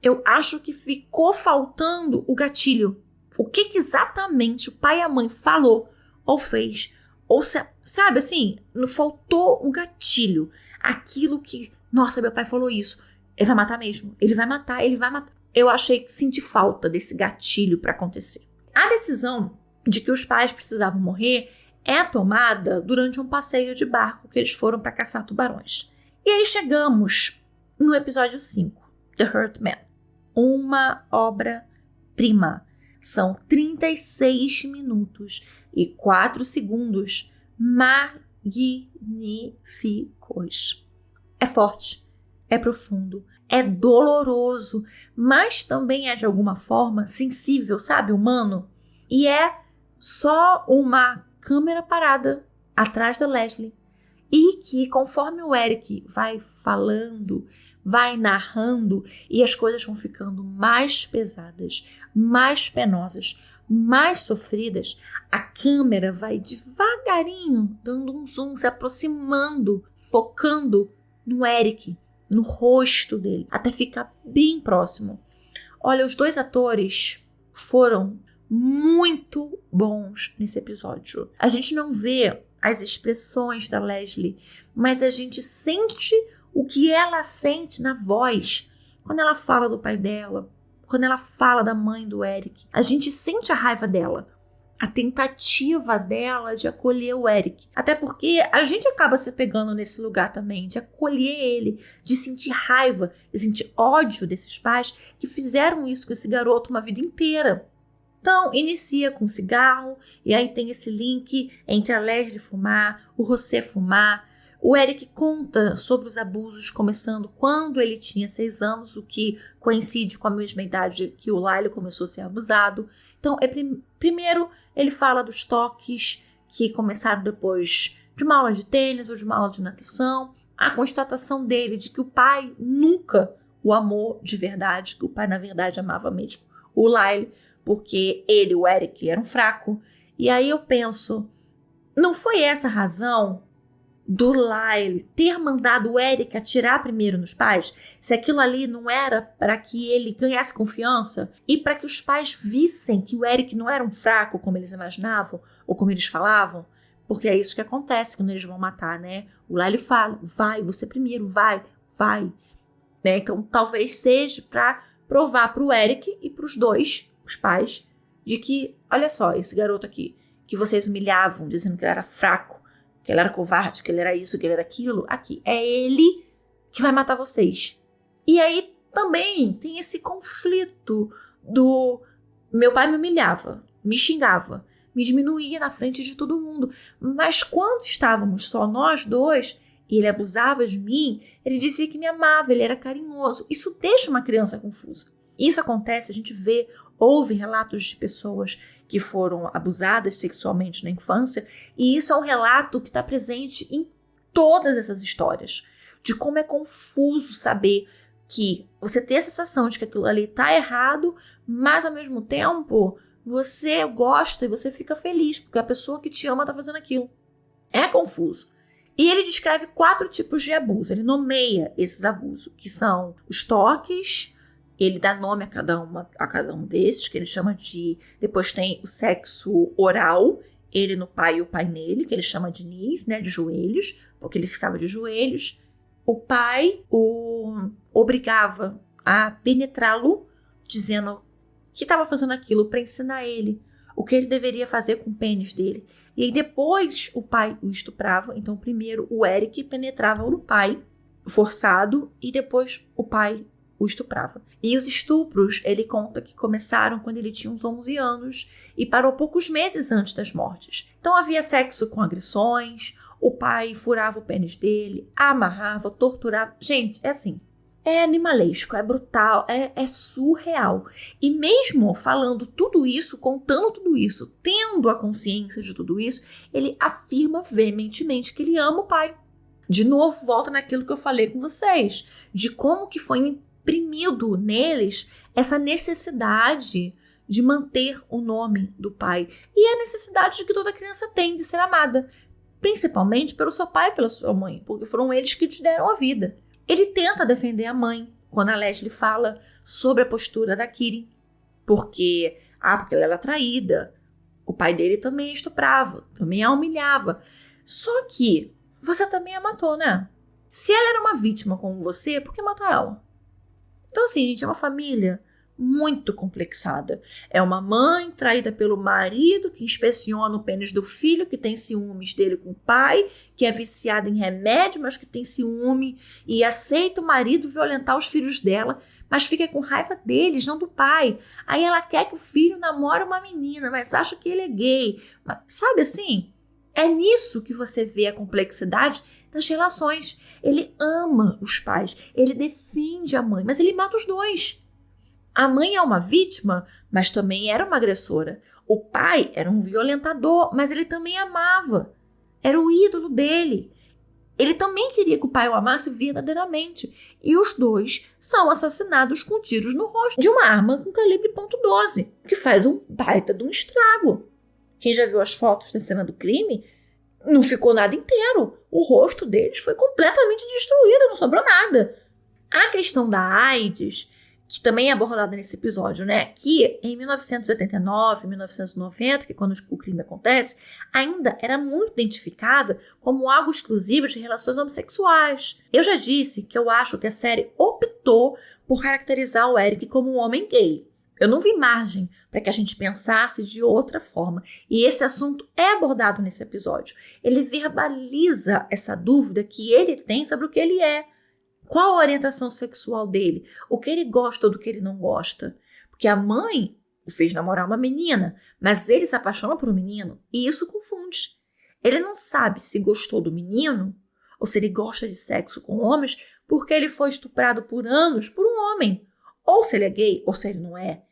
Eu acho que ficou faltando o gatilho. O que exatamente o pai e a mãe falou ou fez, ou sabe assim, não faltou o gatilho. Aquilo que, nossa, meu pai falou isso, ele vai matar mesmo, ele vai matar. Eu achei que senti falta desse gatilho para acontecer. A decisão de que os pais precisavam morrer é tomada durante um passeio de barco que eles foram para caçar tubarões. E aí chegamos no episódio 5, The Hurt Man. Uma obra-prima. São 36 minutos e 4 segundos magníficos. É forte, é profundo, é doloroso, mas também é de alguma forma sensível, sabe, humano. E é só uma câmera parada atrás da Leslie e que, conforme o Eric vai falando, vai narrando e as coisas vão ficando mais pesadas, mais penosas, mais sofridas, a câmera vai devagarinho dando um zoom, se aproximando, focando no Eric, no rosto dele, até ficar bem próximo. Olha, os dois atores foram muito bons nesse episódio. A gente não vê as expressões da Leslie, mas a gente sente o que ela sente na voz. Quando ela fala do pai dela, quando ela fala da mãe do Eric, a gente sente a raiva dela, a tentativa dela de acolher o Eric. Até porque a gente acaba se pegando nesse lugar também, de acolher ele, de sentir raiva, de sentir ódio desses pais que fizeram isso com esse garoto uma vida inteira. Então, inicia com cigarro, e aí tem esse link entre a Leslie fumar, o José fumar. O Eric conta sobre os abusos, começando quando ele tinha 6 anos, o que coincide com a mesma idade que o Lyle começou a ser abusado. Então, primeiro ele fala dos toques que começaram depois de uma aula de tênis ou de uma aula de natação. A constatação dele de que o pai nunca o amou de verdade, que o pai, na verdade, amava mesmo o Lyle, porque ele, o Eric, era um fraco. E aí eu penso, não foi essa a razão do Lyle ter mandado o Eric atirar primeiro nos pais? Se aquilo ali não era para que ele ganhasse confiança e para que os pais vissem que o Eric não era um fraco como eles imaginavam ou como eles falavam? Porque é isso que acontece quando eles vão matar, né? O Lyle fala, vai, você primeiro, vai. Né? Então talvez seja para provar para o Eric e para os dois, os pais, de que, olha só, esse garoto aqui, que vocês humilhavam, dizendo que ele era fraco, que ele era covarde, que ele era isso, que ele era aquilo, aqui, é ele que vai matar vocês. E aí também tem esse conflito do meu pai me humilhava, me xingava, me diminuía na frente de todo mundo, mas quando estávamos só nós dois e ele abusava de mim, ele dizia que me amava, ele era carinhoso. Isso deixa uma criança confusa. Isso acontece, a gente ouve relatos de pessoas que foram abusadas sexualmente na infância, e isso é um relato que está presente em todas essas histórias, de como é confuso saber que você tem a sensação de que aquilo ali está errado, mas ao mesmo tempo você gosta e você fica feliz, porque a pessoa que te ama está fazendo aquilo. É confuso. E ele descreve 4 tipos de abuso, ele nomeia esses abusos, que são os toques. Ele dá nome a cada um desses, que ele chama de... Depois tem o sexo oral, ele no pai e o pai nele, que ele chama de knees, né, de joelhos, porque ele ficava de joelhos. O pai o obrigava a penetrá-lo, dizendo que estava fazendo aquilo para ensinar ele o que ele deveria fazer com o pênis dele. E aí depois o pai o estuprava, então primeiro o Eric penetrava no pai, forçado, e depois o pai o estuprava. E os estupros, ele conta que começaram quando ele tinha uns 11 anos e parou poucos meses antes das mortes. Então havia sexo com agressões, o pai furava o pênis dele, amarrava, torturava. Gente, é assim, é animalesco, é brutal, é surreal. E mesmo falando tudo isso, contando tudo isso, tendo a consciência de tudo isso, ele afirma veementemente que ele ama o pai. De novo, volta naquilo que eu falei com vocês, de como que foi imprimido neles essa necessidade de manter o nome do pai. E a necessidade que toda criança tem de ser amada, principalmente pelo seu pai e pela sua mãe, porque foram eles que te deram a vida. Ele tenta defender a mãe, quando a Leslie fala sobre a postura da Kitty, porque ela era traída, o pai dele também a estuprava, também a humilhava. Só que você também a matou, né? Se ela era uma vítima como você, por que matar ela? Então, assim, gente, é uma família muito complexada. É uma mãe traída pelo marido que inspeciona o pênis do filho, que tem ciúmes dele com o pai, que é viciada em remédio, mas que tem ciúme e aceita o marido violentar os filhos dela, mas fica com raiva deles, não do pai. Aí ela quer que o filho namore uma menina, mas acha que ele é gay. Mas, sabe assim? É nisso que você vê a complexidade das relações. Ele ama os pais, ele defende a mãe, mas ele mata os dois. A mãe é uma vítima, mas também era uma agressora. O pai era um violentador, mas ele também amava. Era o ídolo dele. Ele também queria que o pai o amasse verdadeiramente. E os dois são assassinados com tiros no rosto de uma arma com calibre .12, que faz um baita de um estrago. Quem já viu as fotos da cena do crime, não ficou nada inteiro. O rosto deles foi completamente destruído, não sobrou nada. A questão da AIDS, que também é abordada nesse episódio, né? Que em 1989, 1990, que é quando o crime acontece, ainda era muito identificada como algo exclusivo de relações homossexuais. Eu já disse que eu acho que a série optou por caracterizar o Eric como um homem gay. Eu não vi margem para que a gente pensasse de outra forma. E esse assunto é abordado nesse episódio. Ele verbaliza essa dúvida que ele tem sobre o que ele é. Qual a orientação sexual dele? O que ele gosta ou do que ele não gosta? Porque a mãe o fez namorar uma menina, mas ele se apaixona por um menino. E isso confunde. Ele não sabe se gostou do menino ou se ele gosta de sexo com homens porque ele foi estuprado por anos por um homem. Ou se ele é gay ou se ele não é.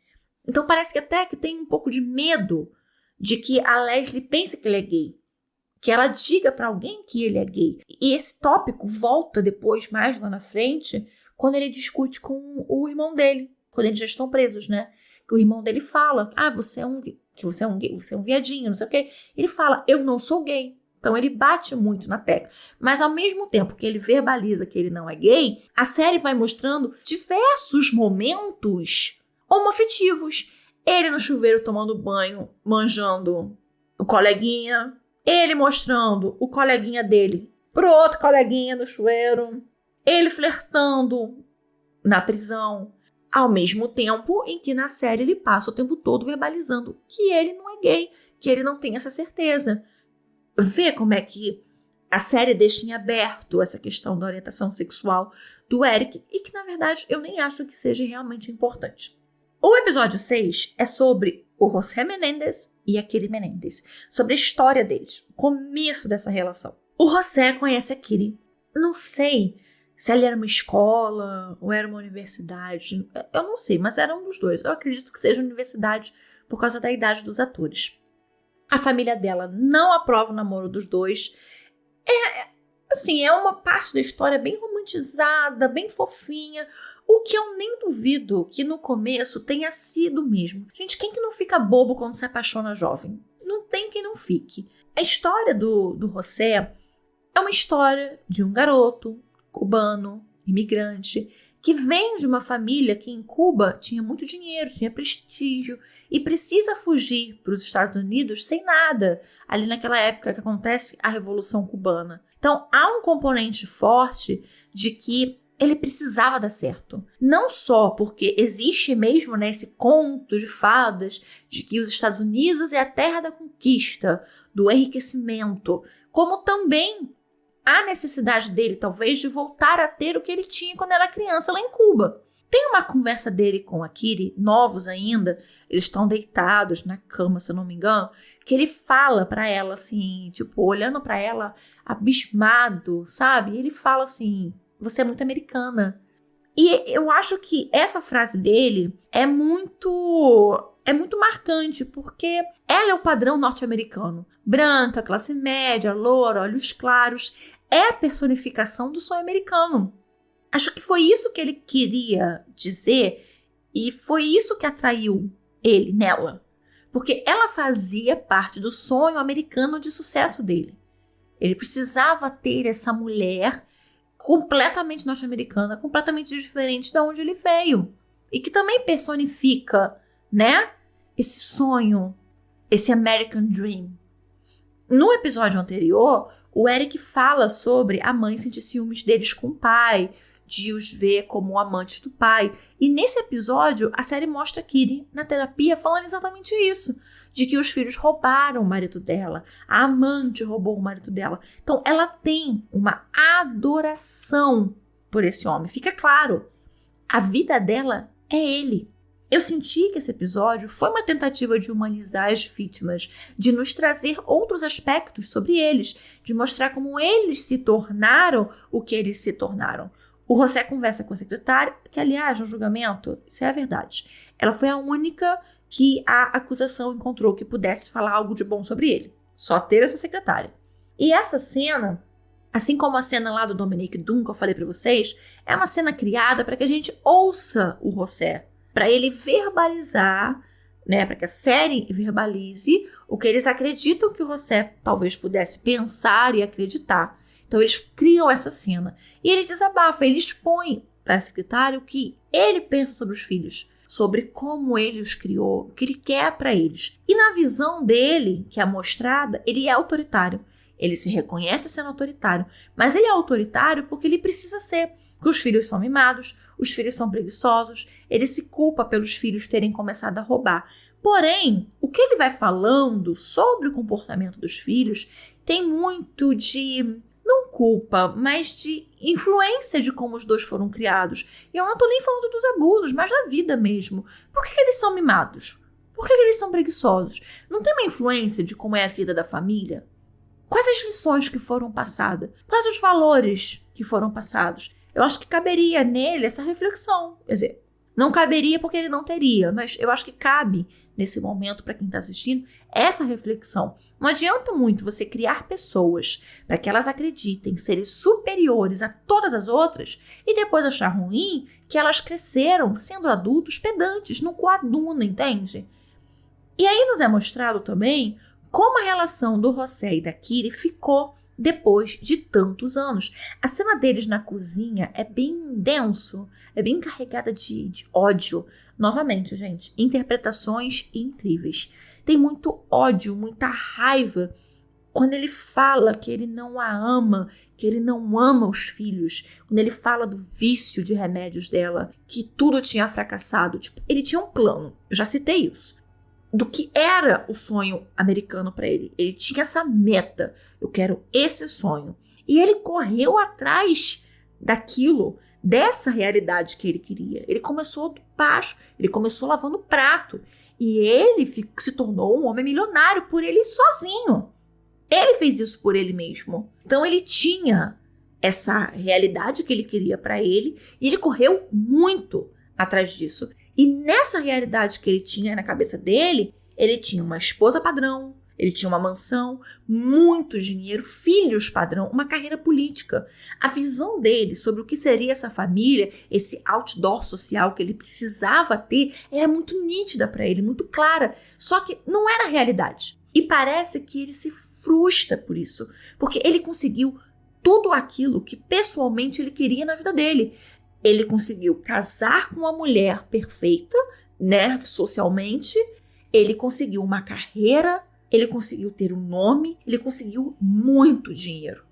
Então parece que até que tem um pouco de medo de que a Leslie pense que ele é gay. Que ela diga para alguém que ele é gay. E esse tópico volta depois, mais lá na frente, quando ele discute com o irmão dele. Quando eles já estão presos, né? Que o irmão dele fala, você é um gay, você é um viadinho, não sei o quê. Ele fala, eu não sou gay. Então ele bate muito na tecla. Mas ao mesmo tempo que ele verbaliza que ele não é gay, a série vai mostrando diversos momentos homoafetivos. Ele no chuveiro tomando banho, manjando o coleguinha. Ele mostrando o coleguinha dele pro outro coleguinha no chuveiro. Ele flertando na prisão. Ao mesmo tempo em que na série ele passa o tempo todo verbalizando que ele não é gay, que ele não tem essa certeza. Vê como é que a série deixa em aberto essa questão da orientação sexual do Eric e que, na verdade, eu nem acho que seja realmente importante. O episódio 6 é sobre o José Menendez e a Kitty Menendez, sobre a história deles, o começo dessa relação. O José conhece a Kitty, não sei se ela era uma escola ou era uma universidade, eu não sei, mas era um dos dois. Eu acredito que seja universidade por causa da idade dos atores. A família dela não aprova o namoro dos dois. É uma parte da história bem romantizada, bem fofinha, o que eu nem duvido que no começo tenha sido mesmo. Gente, quem que não fica bobo quando se apaixona jovem? Não tem quem não fique. A história do José é uma história de um garoto cubano, imigrante, que vem de uma família que em Cuba tinha muito dinheiro, tinha prestígio e precisa fugir para os Estados Unidos sem nada, ali naquela época que acontece a Revolução Cubana. Então, há um componente forte de que ele precisava dar certo. Não só porque existe mesmo esse conto de fadas de que os Estados Unidos é a terra da conquista, do enriquecimento, como também a necessidade dele, talvez, de voltar a ter o que ele tinha quando era criança lá em Cuba. Tem uma conversa dele com a Kitty, novos ainda, eles estão deitados na cama, se eu não me engano, que ele fala pra ela assim, tipo, olhando pra ela, abismado, sabe? Ele fala assim, você é muito americana. E eu acho que essa frase dele é muito marcante, porque ela é o padrão norte-americano. Branca, classe média, loura, olhos claros. É a personificação do sonho americano. Acho que foi isso que ele queria dizer e foi isso que atraiu ele nela. Porque ela fazia parte do sonho americano de sucesso dele. Ele precisava ter essa mulher completamente norte-americana, completamente diferente de onde ele veio. E que também personifica, né, esse sonho, esse American Dream. No episódio anterior, o Eric fala sobre a mãe sentir ciúmes deles com o pai, de os ver como amantes do pai. E nesse episódio, a série mostra a Kitty na terapia falando exatamente isso. De que os filhos roubaram o marido dela. A amante roubou o marido dela. Então, ela tem uma adoração por esse homem. Fica claro, a vida dela é ele. Eu senti que esse episódio foi uma tentativa de humanizar as vítimas, de nos trazer outros aspectos sobre eles, de mostrar como eles se tornaram o que eles se tornaram. O José conversa com a secretária, que aliás, no julgamento, isso é a verdade. Ela foi a única que a acusação encontrou que pudesse falar algo de bom sobre ele. Só teve essa secretária. E essa cena, assim como a cena lá do Dominique Dunn, que eu falei pra vocês, é uma cena criada para que a gente ouça o José, para ele verbalizar, né, para que a série verbalize o que eles acreditam que o José talvez pudesse pensar e acreditar. Então eles criam essa cena. E ele desabafa, ele expõe para a secretária o que ele pensa sobre os filhos, sobre como ele os criou, o que ele quer para eles. E na visão dele, que é mostrada, ele é autoritário. Ele se reconhece sendo autoritário, mas ele é autoritário porque ele precisa ser. Porque os filhos são mimados, os filhos são preguiçosos, ele se culpa pelos filhos terem começado a roubar. Porém, o que ele vai falando sobre o comportamento dos filhos tem muito de, não culpa, mas de influência de como os dois foram criados. E eu não tô nem falando dos abusos, mas da vida mesmo. Por que eles são mimados? Por que eles são preguiçosos? Não tem uma influência de como é a vida da família? Quais as lições que foram passadas? Quais os valores que foram passados? Eu acho que caberia nele essa reflexão. Quer dizer, não caberia porque ele não teria, mas eu acho que cabe nesse momento para quem está assistindo essa reflexão. Não adianta muito você criar pessoas para que elas acreditem serem superiores a todas as outras e depois achar ruim que elas cresceram sendo adultos pedantes, não coaduna, entende? E aí nos é mostrado também como a relação do José e da Kitty ficou depois de tantos anos. A cena deles na cozinha é bem denso, é bem carregada de ódio. Novamente, gente, interpretações incríveis. Tem muito ódio, muita raiva quando ele fala que ele não a ama, que ele não ama os filhos. Quando ele fala do vício de remédios dela, que tudo tinha fracassado. Tipo, ele tinha um plano, eu já citei isso, do que era o sonho americano para ele. Ele tinha essa meta. Eu quero esse sonho. E ele correu atrás daquilo, dessa realidade que ele queria. Ele começou do baixo. Ele começou lavando prato. E ele se tornou um homem milionário por ele sozinho. Ele fez isso por ele mesmo. Então ele tinha essa realidade que ele queria para ele. E ele correu muito atrás disso. E nessa realidade que ele tinha na cabeça dele, ele tinha uma esposa padrão, ele tinha uma mansão, muito dinheiro, filhos padrão, uma carreira política. A visão dele sobre o que seria essa família, esse outdoor social que ele precisava ter, era muito nítida para ele, muito clara. Só que não era a realidade. E parece que ele se frustra por isso, porque ele conseguiu tudo aquilo que pessoalmente ele queria na vida dele. Ele conseguiu casar com uma mulher perfeita, né, socialmente. Ele conseguiu uma carreira, ele conseguiu ter um nome, ele conseguiu muito dinheiro.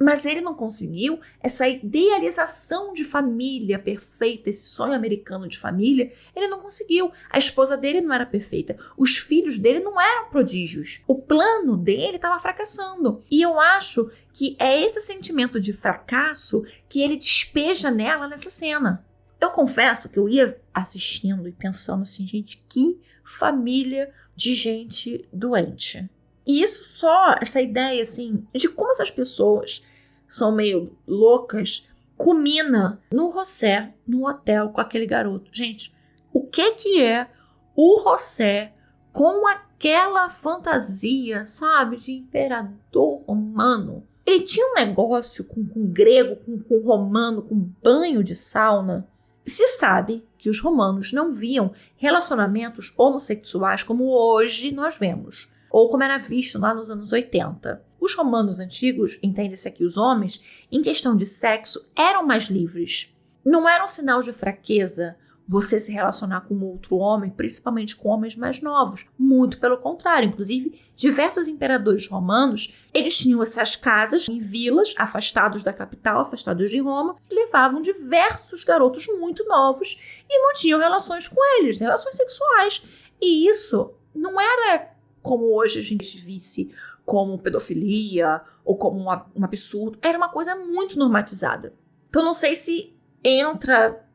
Mas ele não conseguiu essa idealização de família perfeita, esse sonho americano de família, ele não conseguiu. A esposa dele não era perfeita, os filhos dele não eram prodígios. O plano dele estava fracassando. E eu acho que é esse sentimento de fracasso que ele despeja nela nessa cena. Eu confesso que eu ia assistindo e pensando assim, gente, que família de gente doente. E isso só, essa ideia assim, de como essas pessoas são meio loucas, culmina no José, no hotel com aquele garoto. Gente, o que é o José com aquela fantasia, sabe, de imperador romano? Ele tinha um negócio com grego, com romano, com banho de sauna. Se sabe que os romanos não viam relacionamentos homossexuais como hoje nós vemos, ou como era visto lá nos anos 80. Os romanos antigos, entende-se aqui os homens, em questão de sexo, eram mais livres. Não era um sinal de fraqueza você se relacionar com outro homem, principalmente com homens mais novos. Muito pelo contrário. Inclusive, diversos imperadores romanos, eles tinham essas casas em vilas, afastados da capital, afastados de Roma, que levavam diversos garotos muito novos e mantinham relações com eles, relações sexuais. E isso não era como hoje a gente visse como pedofilia ou como um absurdo. Era uma coisa muito normatizada. Então, não sei se entra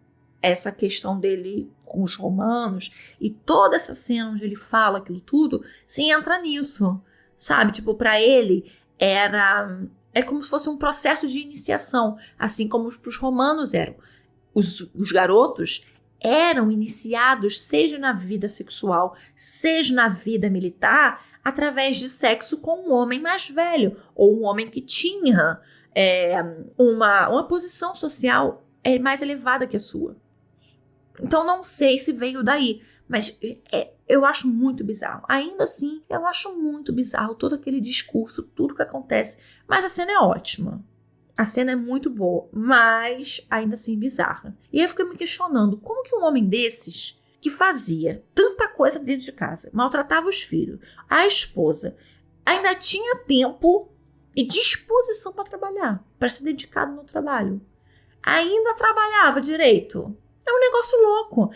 essa questão dele com os romanos e toda essa cena onde ele fala aquilo tudo, se entra nisso, sabe? Tipo, pra ele é como se fosse um processo de iniciação, assim como os romanos eram. Os garotos eram iniciados, seja na vida sexual, seja na vida militar, através de sexo com um homem mais velho, ou um homem que tinha uma posição social mais elevada que a sua. Então, não sei se veio daí, mas eu acho muito bizarro. Ainda assim, eu acho muito bizarro todo aquele discurso, tudo que acontece. Mas a cena é ótima. A cena é muito boa, mas ainda assim bizarra. E eu fiquei me questionando, como que um homem desses, que fazia tanta coisa dentro de casa, maltratava os filhos, a esposa, ainda tinha tempo e disposição para trabalhar, para se dedicar no trabalho. Ainda trabalhava direito. É um negócio louco.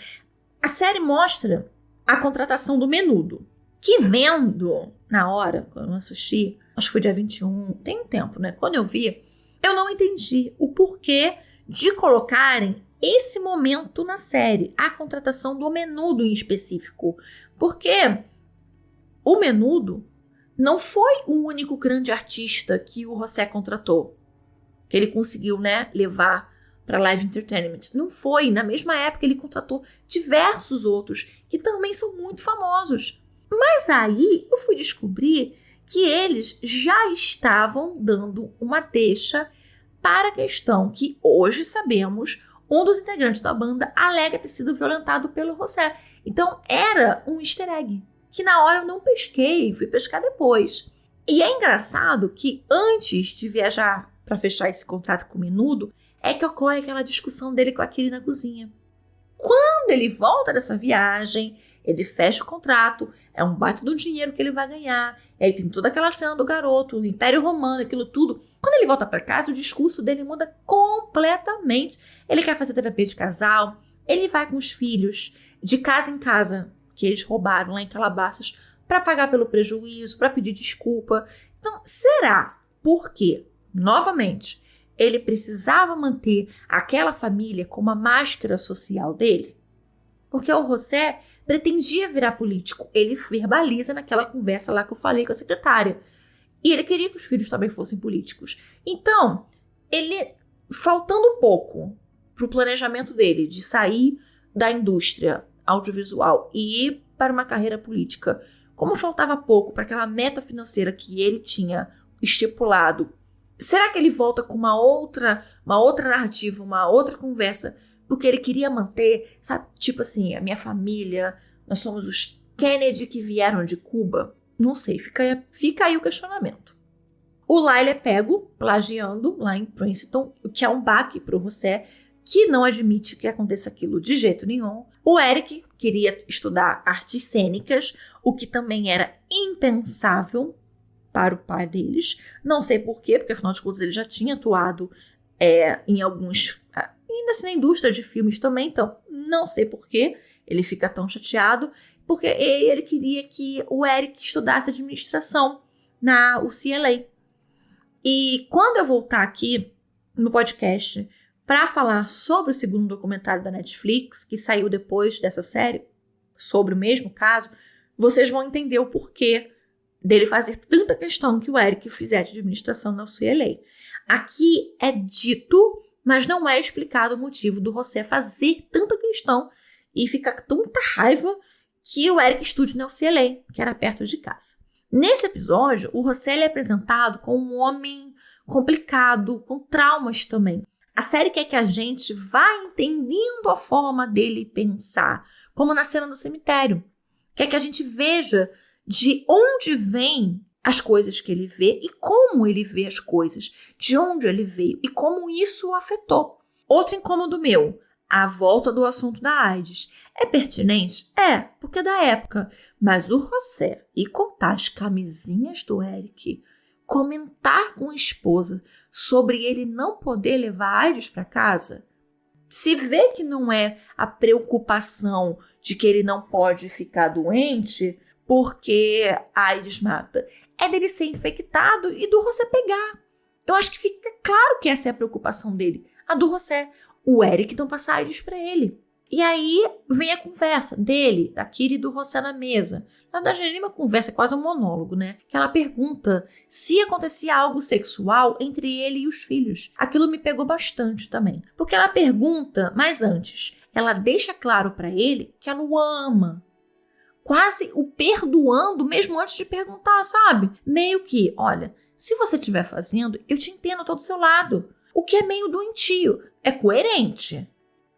A série mostra a contratação do Menudo, que vendo na hora, quando eu assisti, acho que foi dia 21, tem um tempo, né? Quando eu vi, eu não entendi o porquê de colocarem esse momento na série, a contratação do Menudo em específico. Porque o Menudo não foi o único grande artista que o José contratou, que ele conseguiu, né, levar para live entertainment. Não foi. Na mesma época, ele contratou diversos outros que também são muito famosos. Mas aí eu fui descobrir que eles já estavam dando uma deixa para a questão que hoje sabemos, um dos integrantes da banda alega ter sido violentado pelo José. Então era um easter egg, que na hora eu não pesquei, fui pescar depois. E é engraçado que antes de viajar para fechar esse contrato com o Menudo, é que ocorre aquela discussão dele com a Kiri na cozinha. Quando ele volta dessa viagem, ele fecha o contrato, é um baita do dinheiro que ele vai ganhar, e aí tem toda aquela cena do garoto, o Império Romano, aquilo tudo. Quando ele volta para casa, o discurso dele muda completamente. Ele quer fazer terapia de casal, ele vai com os filhos de casa em casa, que eles roubaram lá em Calabasas, para pagar pelo prejuízo, para pedir desculpa. Então, será porque, novamente, ele precisava manter aquela família como a máscara social dele? Porque o José pretendia virar político. Ele verbaliza naquela conversa lá que eu falei com a secretária. E ele queria que os filhos também fossem políticos. Então, ele, faltando pouco para o planejamento dele de sair da indústria audiovisual e ir para uma carreira política, como faltava pouco para aquela meta financeira que ele tinha estipulado, será que ele volta com uma outra narrativa, uma outra conversa, porque ele queria manter, sabe, tipo assim, a minha família, nós somos os Kennedy que vieram de Cuba? Não sei, fica aí o questionamento. O Lyle é pego, plagiando, lá em Princeton, o que é um baque para o José, que não admite que aconteça aquilo de jeito nenhum. O Eric queria estudar artes cênicas, o que também era impensável para o pai deles. Não sei por quê, porque afinal de contas ele já tinha atuado em alguns... ainda assim na indústria de filmes também, então não sei por quê ele fica tão chateado, porque ele queria que o Eric estudasse administração na UCLA. E quando eu voltar aqui no podcast para falar sobre o segundo documentário da Netflix, que saiu depois dessa série, sobre o mesmo caso, vocês vão entender o porquê dele fazer tanta questão que o Eric fizesse de administração na UCLA. Aqui é dito, mas não é explicado o motivo do José fazer tanta questão e ficar tanta raiva que o Eric estude na UCLA, que era perto de casa. Nesse episódio, o José é apresentado como um homem complicado, com traumas também. A série quer que a gente vá entendendo a forma dele pensar, como na cena do cemitério. Quer que a gente veja de onde vêm as coisas que ele vê e como ele vê as coisas, de onde ele veio e como isso o afetou. Outro incômodo meu, a volta do assunto da AIDS. É pertinente? É, porque é da época. Mas o José ir contar as camisinhas do Eric, comentar com a esposa sobre ele não poder levar AIDS para casa, se vê que não é a preocupação de que ele não pode ficar doente porque a AIDS mata, é dele ser infectado e do José pegar. Eu acho que fica claro que essa é a preocupação dele, a do José. O Eric não passa AIDS para ele. E aí vem a conversa dele, da Kira e do José na mesa. Na verdade, não é nem uma conversa, é quase um monólogo, né? Que ela pergunta se acontecia algo sexual entre ele e os filhos. Aquilo me pegou bastante também. Porque ela pergunta, mas antes, ela deixa claro para ele que ela o ama. Quase o perdoando mesmo antes de perguntar, sabe? Meio que, olha, se você estiver fazendo, eu te entendo, eu tô do seu lado. O que é meio doentio. É coerente.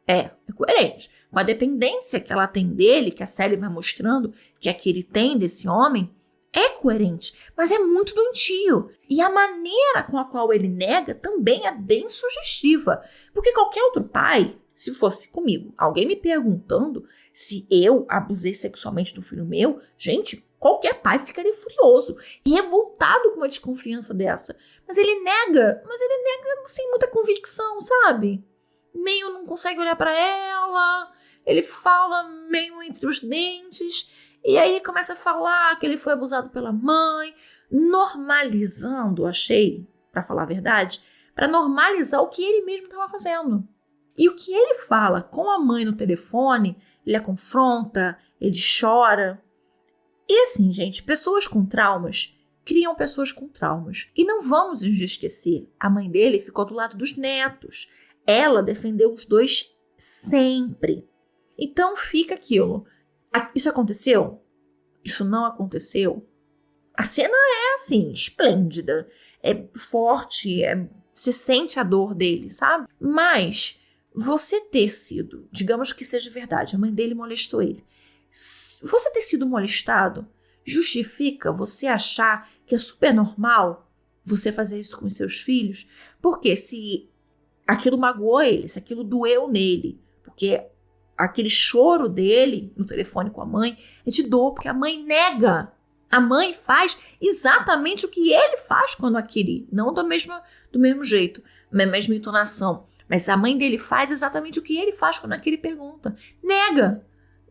É coerente. Com a dependência que ela tem dele, que a série vai mostrando, que é que ele tem desse homem, é coerente, mas é muito doentio. E a maneira com a qual ele nega também é bem sugestiva. Porque qualquer outro pai, se fosse comigo, alguém me perguntando se eu abusei sexualmente do filho meu, gente, qualquer pai ficaria furioso, revoltado com uma desconfiança dessa. Mas ele nega sem muita convicção, sabe? Meio não consegue olhar pra ela, ele fala meio entre os dentes, e aí começa a falar que ele foi abusado pela mãe, normalizando, achei, pra falar a verdade, pra normalizar o que ele mesmo estava fazendo. E o que ele fala com a mãe no telefone, ele a confronta, ele chora. E assim, gente, pessoas com traumas criam pessoas com traumas. E não vamos nos esquecer, a mãe dele ficou do lado dos netos. Ela defendeu os dois sempre. Então fica aquilo. Isso aconteceu? Isso não aconteceu? A cena é assim, esplêndida. É forte, você sente a dor dele, sabe? Mas você ter sido, digamos que seja verdade, a mãe dele molestou ele. Você ter sido molestado justifica você achar que é super normal você fazer isso com os seus filhos? Porque se aquilo magoou ele, se aquilo doeu nele, porque aquele choro dele no telefone com a mãe é de dor, porque a mãe nega. A mãe faz exatamente o que ele faz quando aquele, não do mesmo jeito, na mesma entonação, mas a mãe dele faz exatamente o que ele faz quando aquele pergunta. Nega.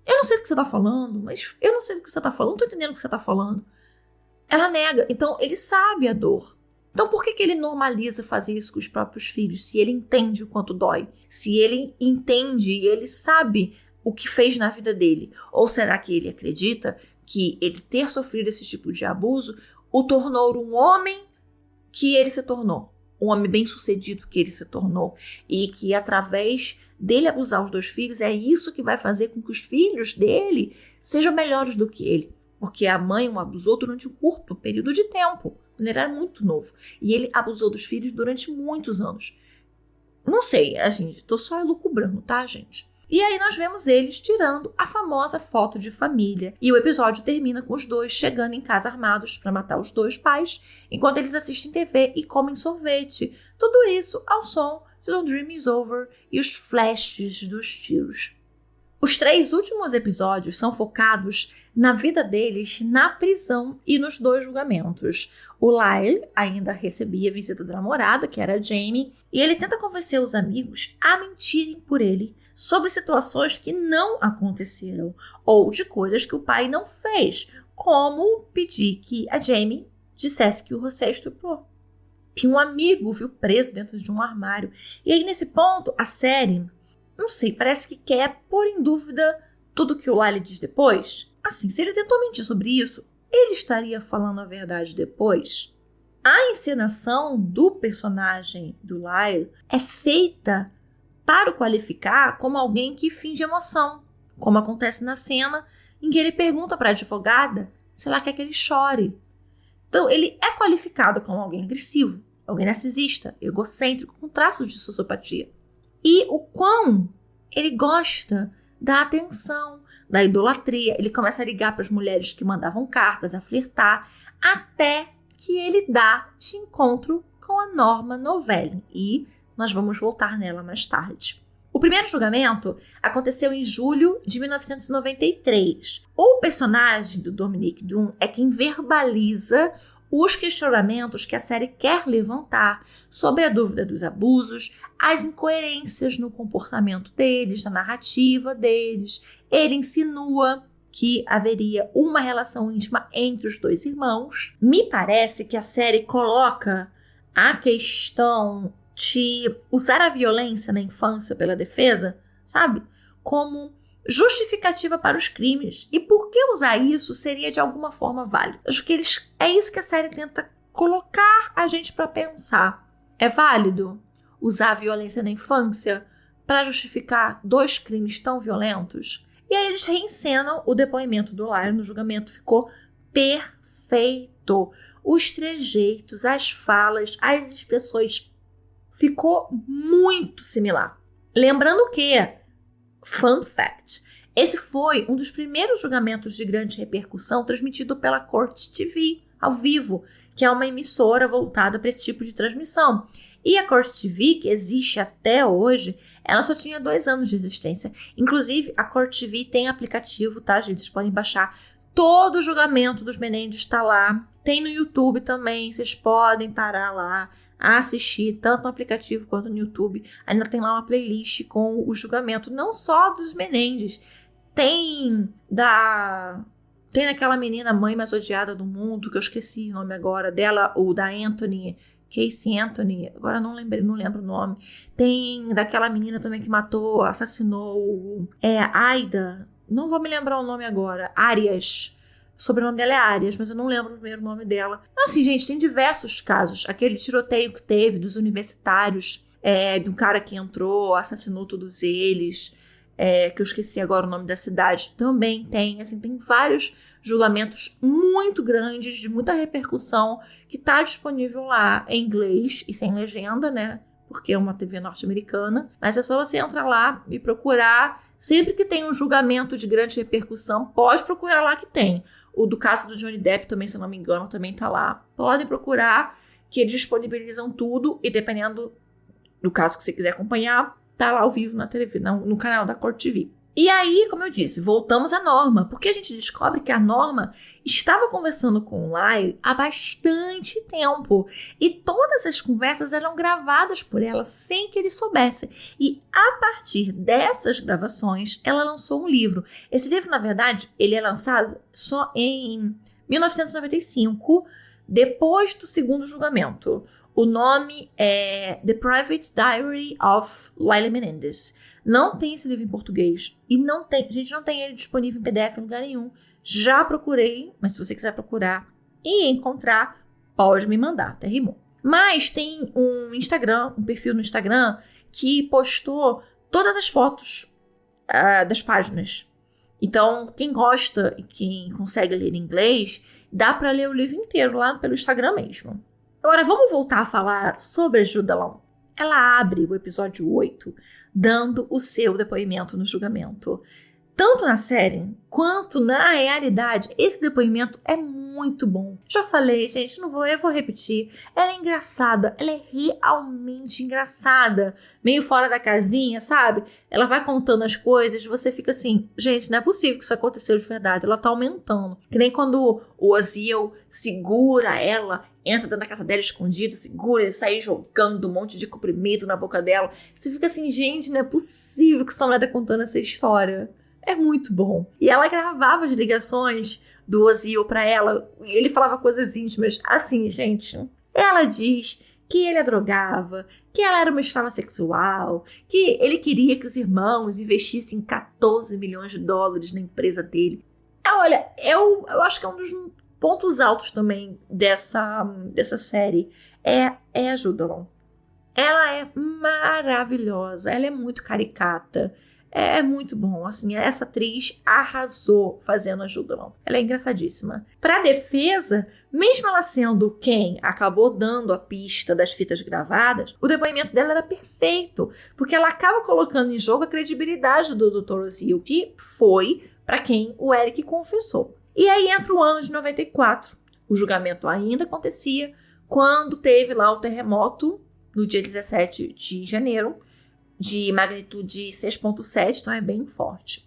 Eu não sei do que você tá falando, não tô entendendo o que você tá falando. Ela nega, então ele sabe a dor. Então por que ele normaliza fazer isso com os próprios filhos, se ele entende o quanto dói? Se ele entende e ele sabe o que fez na vida dele? Ou será que ele acredita que ele ter sofrido esse tipo de abuso o tornou um homem que ele se tornou? Um homem bem-sucedido que ele se tornou. E que através dele abusar os dois filhos, é isso que vai fazer com que os filhos dele sejam melhores do que ele. Porque a mãe o abusou durante um curto período de tempo. Ele era muito novo. E ele abusou dos filhos durante muitos anos. Não sei, gente, tô só elucubrando, tá, gente? E aí nós vemos eles tirando a famosa foto de família. E o episódio termina com os dois chegando em casa armados para matar os dois pais, enquanto eles assistem TV e comem sorvete. Tudo isso ao som de Don't Dream Is Over e os flashes dos tiros. Os 3 últimos episódios são focados na vida deles na prisão e nos 2 julgamentos. O Lyle ainda recebia a visita da namorada, que era a Jamie, e ele tenta convencer os amigos a mentirem por ele sobre situações que não aconteceram ou de coisas que o pai não fez, como pedir que a Jamie dissesse que o José estuprou. que um amigo viu preso dentro de um armário. E aí, nesse ponto, a série, não sei, parece que quer pôr em dúvida tudo que o Lyle diz depois. Assim, se ele tentou mentir sobre isso, ele estaria falando a verdade depois? A encenação do personagem do Lyle é feita para o qualificar como alguém que finge emoção, como acontece na cena em que ele pergunta para a advogada se ela quer que ele chore. Então, ele é qualificado como alguém agressivo, alguém narcisista, egocêntrico, com traços de sociopatia. E o quão ele gosta da atenção, da idolatria. Ele começa a ligar para as mulheres que mandavam cartas, a flertar, até que ele dá de encontro com a Norma Novelli. E nós vamos voltar nela mais tarde. O primeiro julgamento aconteceu em julho de 1993. O personagem do Dominique Dunne é quem verbaliza os questionamentos que a série quer levantar sobre a dúvida dos abusos, as incoerências no comportamento deles, na narrativa deles. Ele insinua que haveria uma relação íntima entre os dois irmãos. Me parece que a série coloca a questão de usar a violência na infância pela defesa, sabe? Como justificativa para os crimes. E por que usar isso seria de alguma forma válido? Acho que é isso que a série tenta colocar a gente para pensar. É válido usar a violência na infância para justificar 2 crimes tão violentos? E aí eles reencenam o depoimento do Lyle no julgamento. Ficou perfeito. Os trejeitos, as falas, as expressões, ficou muito similar. Lembrando que, fun fact, esse foi um dos primeiros julgamentos de grande repercussão transmitido pela Court TV, ao vivo, que é uma emissora voltada para esse tipo de transmissão. E a Court TV, que existe até hoje, ela só tinha 2 anos de existência. Inclusive, a Court TV tem aplicativo, tá, gente? Vocês podem baixar. Todo o julgamento dos Menendez está lá. Tem no YouTube também, vocês podem parar lá, assistir, tanto no aplicativo quanto no YouTube. Ainda tem lá uma playlist com o julgamento, não só dos Menendez. Tem daquela menina mãe mais odiada do mundo, que eu esqueci o nome agora dela, ou da Anthony, Casey Anthony, agora não lembro o nome. Tem daquela menina também que matou, assassinou, Aida, não vou me lembrar o nome agora, Arias. O sobrenome dela é Arias, mas eu não lembro o primeiro nome dela. Assim, gente, tem diversos casos. Aquele tiroteio que teve dos universitários, de um cara que entrou, assassinou todos eles, que eu esqueci agora o nome da cidade, também tem. Assim, tem vários julgamentos muito grandes, de muita repercussão, que está disponível lá em inglês e sem legenda, né? Porque é uma TV norte-americana. Mas é só você entrar lá e procurar. Sempre que tem um julgamento de grande repercussão, pode procurar lá que tem. O do caso do Johnny Depp também, se eu não me engano, também tá lá. Podem procurar, que eles disponibilizam tudo. E dependendo do caso que você quiser acompanhar, tá lá ao vivo na TV, no canal da Court TV. E aí, como eu disse, voltamos à Norma, porque a gente descobre que a Norma estava conversando com o Lyle há bastante tempo. E todas as conversas eram gravadas por ela sem que ele soubesse. E a partir dessas gravações, ela lançou um livro. Esse livro, na verdade, ele é lançado só em 1995, depois do segundo julgamento. O nome é The Private Diary of Lyle Menendez. Não tem esse livro em português. E não tem ele disponível em PDF em lugar nenhum. Já procurei, mas se você quiser procurar e encontrar, pode me mandar, até rimou. Mas tem um perfil no Instagram, que postou todas as fotos das páginas. Então, quem gosta e quem consegue ler em inglês, dá para ler o livro inteiro lá pelo Instagram mesmo. Agora, vamos voltar a falar sobre a Judah Long. Ela abre o episódio 8 dando o seu depoimento no julgamento. Tanto na série quanto na realidade, esse depoimento é muito bom. Já falei, gente, eu vou repetir. Ela é engraçada, ela é realmente engraçada. Meio fora da casinha, sabe? Ela vai contando as coisas, você fica assim, gente, não é possível que isso aconteceu de verdade. Ela tá aumentando. Que nem quando o Oziel segura ela, entra dentro da casa dela escondida, segura e sai jogando um monte de comprimido na boca dela. Você fica assim, gente, não é possível que essa mulher tá contando essa história. É muito bom. E ela gravava as ligações do Oziel pra ela, e ele falava coisas íntimas. Assim, gente, ela diz que ele a drogava, que ela era uma escrava sexual, que ele queria que os irmãos investissem 14 milhões de dólares na empresa dele. Olha, eu acho que é um dos pontos altos também dessa série é a Jude. Ela é maravilhosa, ela é muito caricata, é muito bom, assim, essa atriz arrasou fazendo a Jude. Ela é engraçadíssima. Pra defesa, mesmo ela sendo quem acabou dando a pista das fitas gravadas, o depoimento dela era perfeito, porque ela acaba colocando em jogo a credibilidade do Dr. Ozil, que foi para quem o Eric confessou. E aí entra o ano de 94. O julgamento ainda acontecia quando teve lá o terremoto no dia 17 de janeiro, de magnitude 6.7, então é bem forte.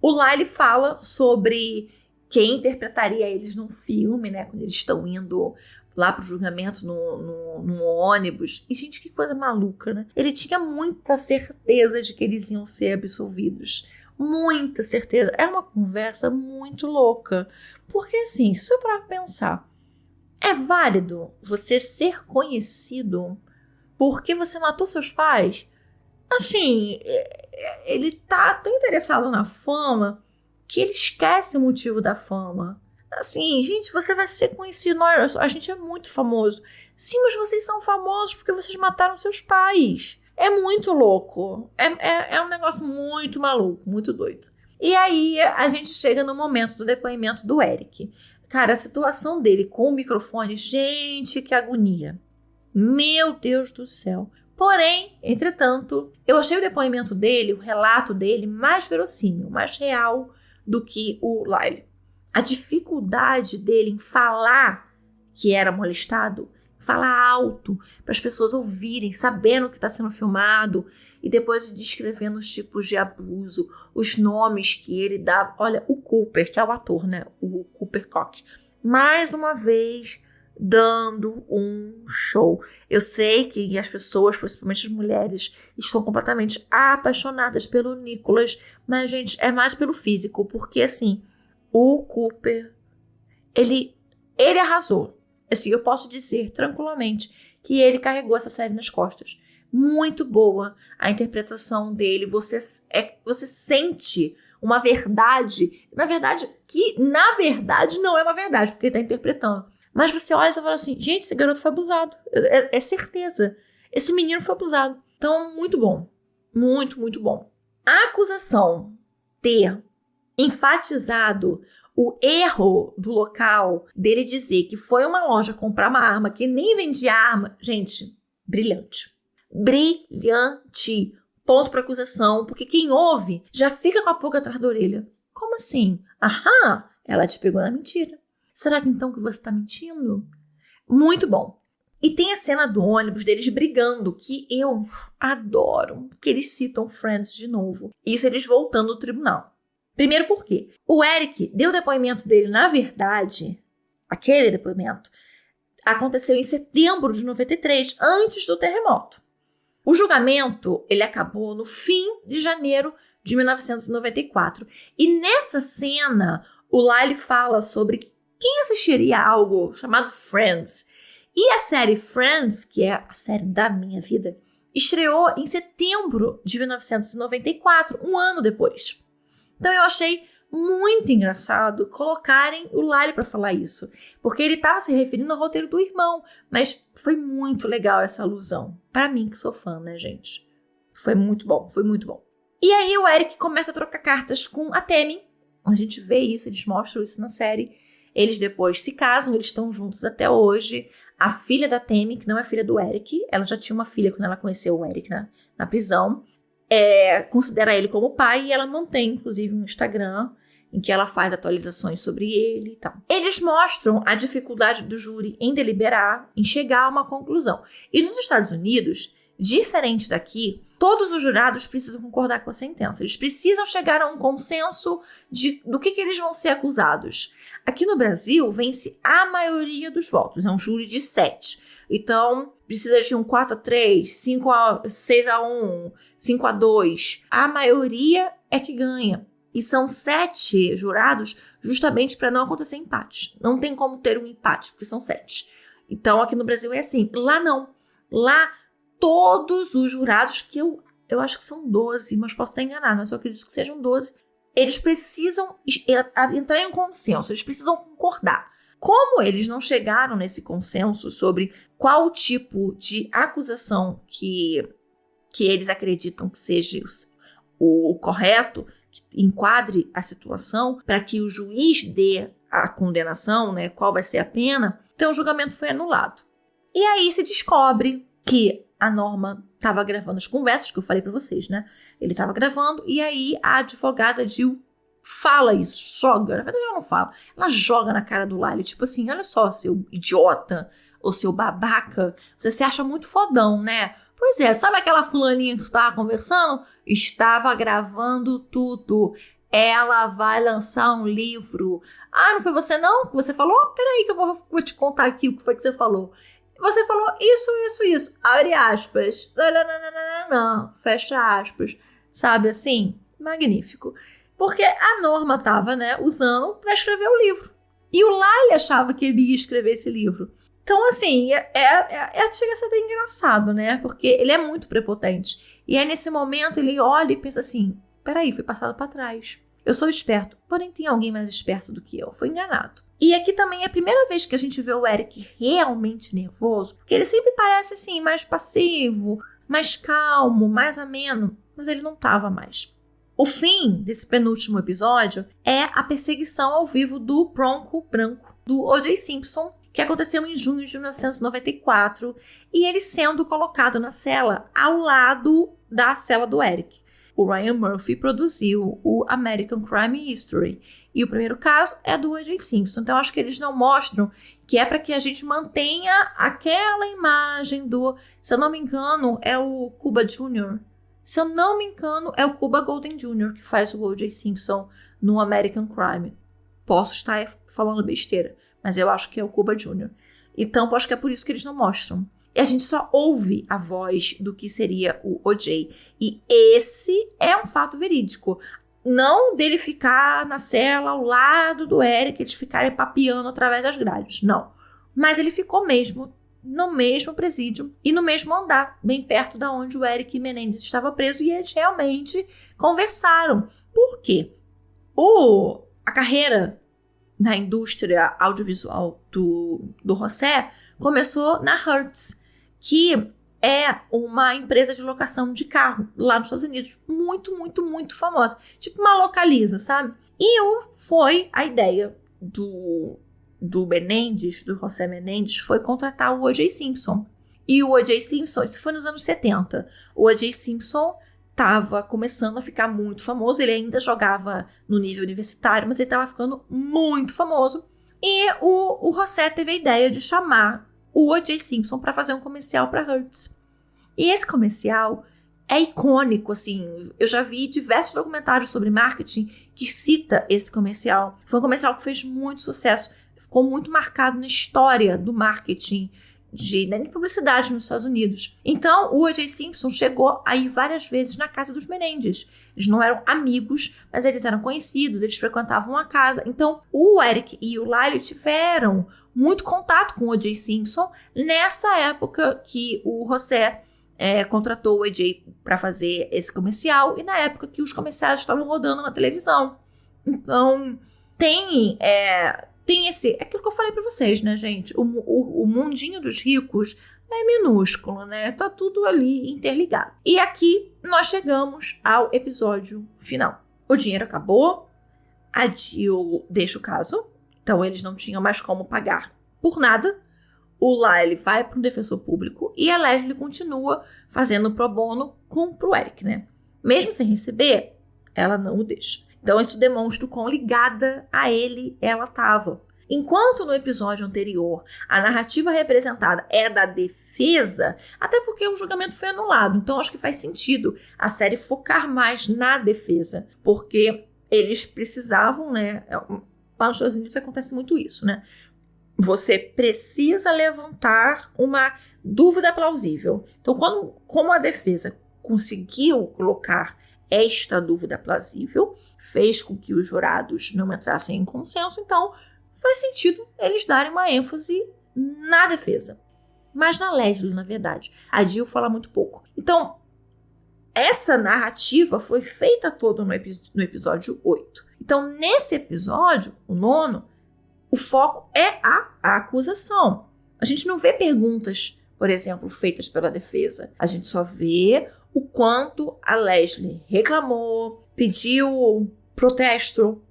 O Lyle fala sobre quem interpretaria eles num filme, né, quando eles estão indo lá pro julgamento no ônibus. E, gente, que coisa maluca, né? Ele tinha muita certeza de que eles iam ser absolvidos. Muita certeza. É uma conversa muito louca. Porque, assim, se eu parar pra pensar, é válido você ser conhecido porque você matou seus pais? Assim, ele tá tão interessado na fama que ele esquece o motivo da fama. Assim, gente, você vai ser conhecido. Nós, a gente é muito famoso. Sim, mas vocês são famosos porque vocês mataram seus pais. É muito louco. É um negócio muito maluco, muito doido. E aí, a gente chega no momento do depoimento do Eric. Cara, a situação dele com o microfone, gente, que agonia. Meu Deus do céu. Porém, entretanto, eu achei o depoimento dele, o relato dele, mais verossímil, mais real do que o Lyle. A dificuldade dele em falar que era molestado, falar alto para as pessoas ouvirem, sabendo que está sendo filmado, e depois descrevendo os tipos de abuso, os nomes que ele dá. Olha, o Cooper, que é o ator, né? O Cooper Koch, mais uma vez dando um show. Eu sei que as pessoas, principalmente as mulheres, estão completamente apaixonadas pelo Nicholas, mas, gente, é mais pelo físico, porque, assim, o Cooper, ele arrasou. Assim, eu posso dizer tranquilamente que ele carregou essa série nas costas. Muito boa a interpretação dele. Você sente uma verdade, na verdade não é uma verdade, porque ele está interpretando. Mas você olha e fala assim, gente, esse garoto foi abusado. É certeza. Esse menino foi abusado. Então, muito bom. Muito, muito bom. A acusação ter enfatizado o erro do local dele dizer que foi uma loja comprar uma arma que nem vendia arma. Gente, brilhante. Brilhante. Ponto para acusação, porque quem ouve já fica com a pulga atrás da orelha. Como assim? Aham, ela te pegou na mentira. Será que então que você está mentindo? Muito bom. E tem a cena do ônibus deles brigando, que eu adoro, que eles citam Friends de novo. Isso eles voltando do tribunal. Primeiro porque o Eric deu o depoimento dele, na verdade, aquele depoimento, aconteceu em setembro de 93, antes do terremoto. O julgamento, ele acabou no fim de janeiro de 1994. E nessa cena, o Lyle fala sobre quem assistiria a algo chamado Friends. E a série Friends, que é a série da minha vida, estreou em setembro de 1994, um ano depois. Então eu achei muito engraçado colocarem o Lyle para falar isso, porque ele estava se referindo ao roteiro do irmão, mas foi muito legal essa alusão. Para mim, que sou fã, né, gente? Foi muito bom, foi muito bom. E aí o Eric começa a trocar cartas com a Tammy. A gente vê isso, eles mostram isso na série. Eles depois se casam, eles estão juntos até hoje. A filha da Tammy, que não é filha do Eric, ela já tinha uma filha quando ela conheceu o Eric na prisão, considera ele como pai, e ela mantém, inclusive, um Instagram em que ela faz atualizações sobre ele e tal. Eles mostram a dificuldade do júri em deliberar, em chegar a uma conclusão. E nos Estados Unidos, diferente daqui, todos os jurados precisam concordar com a sentença. Eles precisam chegar a um consenso do que eles vão ser acusados. Aqui no Brasil, vence a maioria dos votos. É um júri de 7. Então, precisa de um 4-3, 6-1, 5-2. A maioria é que ganha. E são 7 jurados justamente para não acontecer empate. Não tem como ter um empate, porque são 7. Então, aqui no Brasil é assim. Lá não. Lá, todos os jurados, que eu acho que são 12, mas posso estar enganado, mas eu acredito que sejam 12, eles precisam entrar em um consenso, eles precisam concordar. Como eles não chegaram nesse consenso sobre qual tipo de acusação que eles acreditam que seja o correto, que enquadre a situação, para que o juiz dê a condenação, né, qual vai ser a pena, então o julgamento foi anulado. E aí se descobre que a Norma estava gravando as conversas que eu falei para vocês, né? Ele estava gravando e aí a advogada Jill fala isso, joga. Na verdade ela não fala, ela joga na cara do Lyle, tipo assim, olha só, seu idiota ou seu babaca, você se acha muito fodão, né? Pois é, sabe aquela fulaninha que tu tava conversando? Estava gravando tudo. Ela vai lançar um livro. Ah, não foi você não? Que você falou? Peraí que eu vou te contar aqui o que foi que você falou. Você falou isso. Abre aspas. Não. Fecha aspas. Sabe assim? Magnífico. Porque a Norma tava, né, usando para escrever o livro. E o Lyle achava que ele ia escrever esse livro. Então, assim, chega a ser até engraçado, né? Porque ele é muito prepotente. E aí, nesse momento, ele olha e pensa assim, peraí, fui passado para trás. Eu sou esperto, porém tem alguém mais esperto do que eu. Fui enganado. E aqui também é a primeira vez que a gente vê o Eric realmente nervoso, porque ele sempre parece, assim, mais passivo, mais calmo, mais ameno, mas ele não estava mais. O fim desse penúltimo episódio é a perseguição ao vivo do Bronco Branco, do O.J. Simpson, que aconteceu em junho de 1994, e ele sendo colocado na cela ao lado da cela do Eric. O Ryan Murphy produziu o American Crime History, e o primeiro caso é do O.J. Simpson. Então, eu acho que eles não mostram que é para que a gente mantenha aquela imagem do, se eu não me engano, é o Cuba Jr., se eu não me engano, é o Cuba Gooding Jr. que faz o O.J. Simpson no American Crime. Posso estar falando besteira, mas eu acho que é o Cuba Jr. Então, acho que é por isso que eles não mostram. E a gente só ouve a voz do que seria o O.J. E esse é um fato verídico. Não dele ficar na cela ao lado do Eric, eles ficarem papeando através das grades. Não. Mas ele ficou mesmo no mesmo presídio e no mesmo andar, bem perto da onde o Eric Menendez estava preso, e eles realmente conversaram. Por quê? A carreira na indústria audiovisual do José começou na Hertz, que é uma empresa de locação de carro lá nos Estados Unidos, muito famosa, tipo uma Localiza, sabe? E foi a ideia do Menendez, do José Menendez, foi contratar o O.J. Simpson. E o O.J. Simpson, isso foi nos anos 70, o O.J. Simpson estava começando a ficar muito famoso, ele ainda jogava no nível universitário, mas ele estava ficando muito famoso. E o José teve a ideia de chamar o O.J. Simpson para fazer um comercial para Hertz. E esse comercial é icônico, assim, eu já vi diversos documentários sobre marketing que cita esse comercial. Foi um comercial que fez muito sucesso, ficou muito marcado na história do marketing de publicidade nos Estados Unidos. Então, o O.J. Simpson chegou a ir várias vezes na casa dos Menendez. Eles não eram amigos, mas eles eram conhecidos, eles frequentavam a casa. Então, o Eric e o Lyle tiveram muito contato com o O.J. Simpson nessa época que o José contratou o O.J. para fazer esse comercial e na época que os comerciais estavam rodando na televisão. Então, tem aquilo que eu falei pra vocês, né, gente? O mundinho dos ricos é minúsculo, né? Tá tudo ali interligado. E aqui nós chegamos ao episódio final. O dinheiro acabou, a Jill deixa o caso, então eles não tinham mais como pagar por nada. O Lyle vai para um defensor público e a Leslie continua fazendo pro bono pro Eric, né? Mesmo sem receber, ela não o deixa. Então, isso demonstra o quão ligada a ele ela estava. Enquanto no episódio anterior a narrativa representada é da defesa, até porque o julgamento foi anulado, então acho que faz sentido a série focar mais na defesa, porque eles precisavam, né? Lá nos Estados Unidos acontece muito isso, né? Você precisa levantar uma dúvida plausível. Então, como a defesa conseguiu colocar esta dúvida plausível, fez com que os jurados não entrassem em consenso, então faz sentido eles darem uma ênfase na defesa. mais na Leslie, na verdade. A Jill fala muito pouco. Então, essa narrativa foi feita toda no episódio 8. Então, nesse episódio, o 9º, o foco é a acusação. A gente não vê perguntas, por exemplo, feitas pela defesa. A gente só vê o quanto a Leslie reclamou, pediu protesto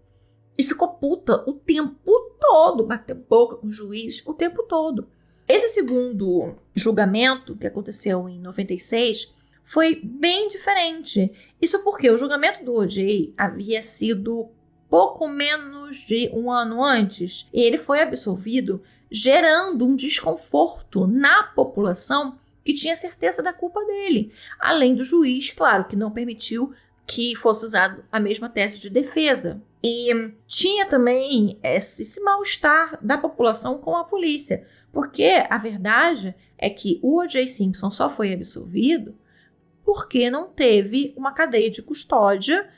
e ficou puta o tempo todo, bateu boca com o juiz o tempo todo. Esse segundo julgamento, que aconteceu em 96, foi bem diferente. Isso porque o julgamento do O.J. havia sido pouco menos de um ano antes e ele foi absolvido, gerando um desconforto na população que tinha certeza da culpa dele. Além do juiz, claro, que não permitiu que fosse usada a mesma tese de defesa. E tinha também esse mal-estar da população com a polícia, porque a verdade é que o O.J. Simpson só foi absolvido porque não teve uma cadeia de custódia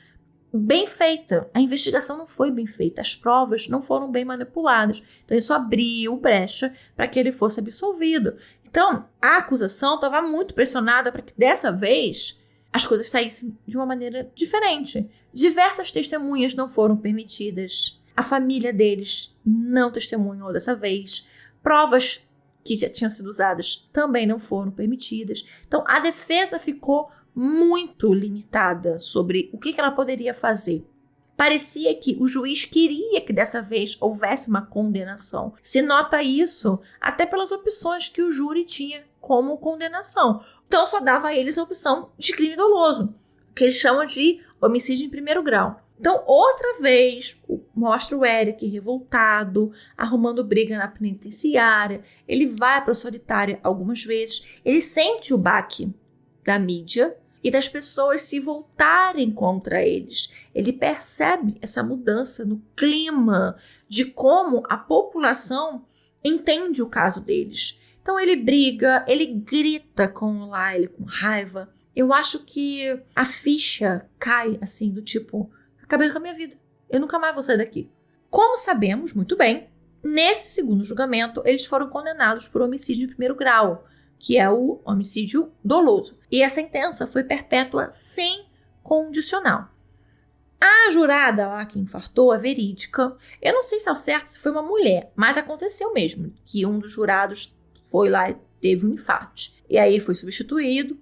bem feita. A investigação não foi bem feita, as provas não foram bem manipuladas. Então isso abriu brecha para que ele fosse absolvido. Então a acusação estava muito pressionada para que dessa vez as coisas saíssem de uma maneira diferente. Diversas testemunhas não foram permitidas. A família deles não testemunhou dessa vez. Provas que já tinham sido usadas também não foram permitidas. Então, a defesa ficou muito limitada sobre o que ela poderia fazer. Parecia que o juiz queria que dessa vez houvesse uma condenação. Se nota isso até pelas opções que o júri tinha como condenação. Então, só dava a eles a opção de crime doloso, que eles chamam de homicídio em primeiro grau. Então, outra vez, mostra o Eric revoltado, arrumando briga na penitenciária. Ele vai para a solitária algumas vezes. Ele sente o baque da mídia e das pessoas se voltarem contra eles. Ele percebe essa mudança no clima de como a população entende o caso deles. Então, ele briga, ele grita com o Lyle com raiva. Eu acho que a ficha cai assim, do tipo... Acabei com a minha vida. Eu nunca mais vou sair daqui. Como sabemos muito bem, nesse segundo julgamento, eles foram condenados por homicídio em primeiro grau, que é o homicídio doloso. E a sentença foi perpétua sem condicional. A jurada lá que infartou, a verídica, eu não sei se ao certo se foi uma mulher, mas aconteceu mesmo, que um dos jurados foi lá e teve um infarto. E aí ele foi substituído.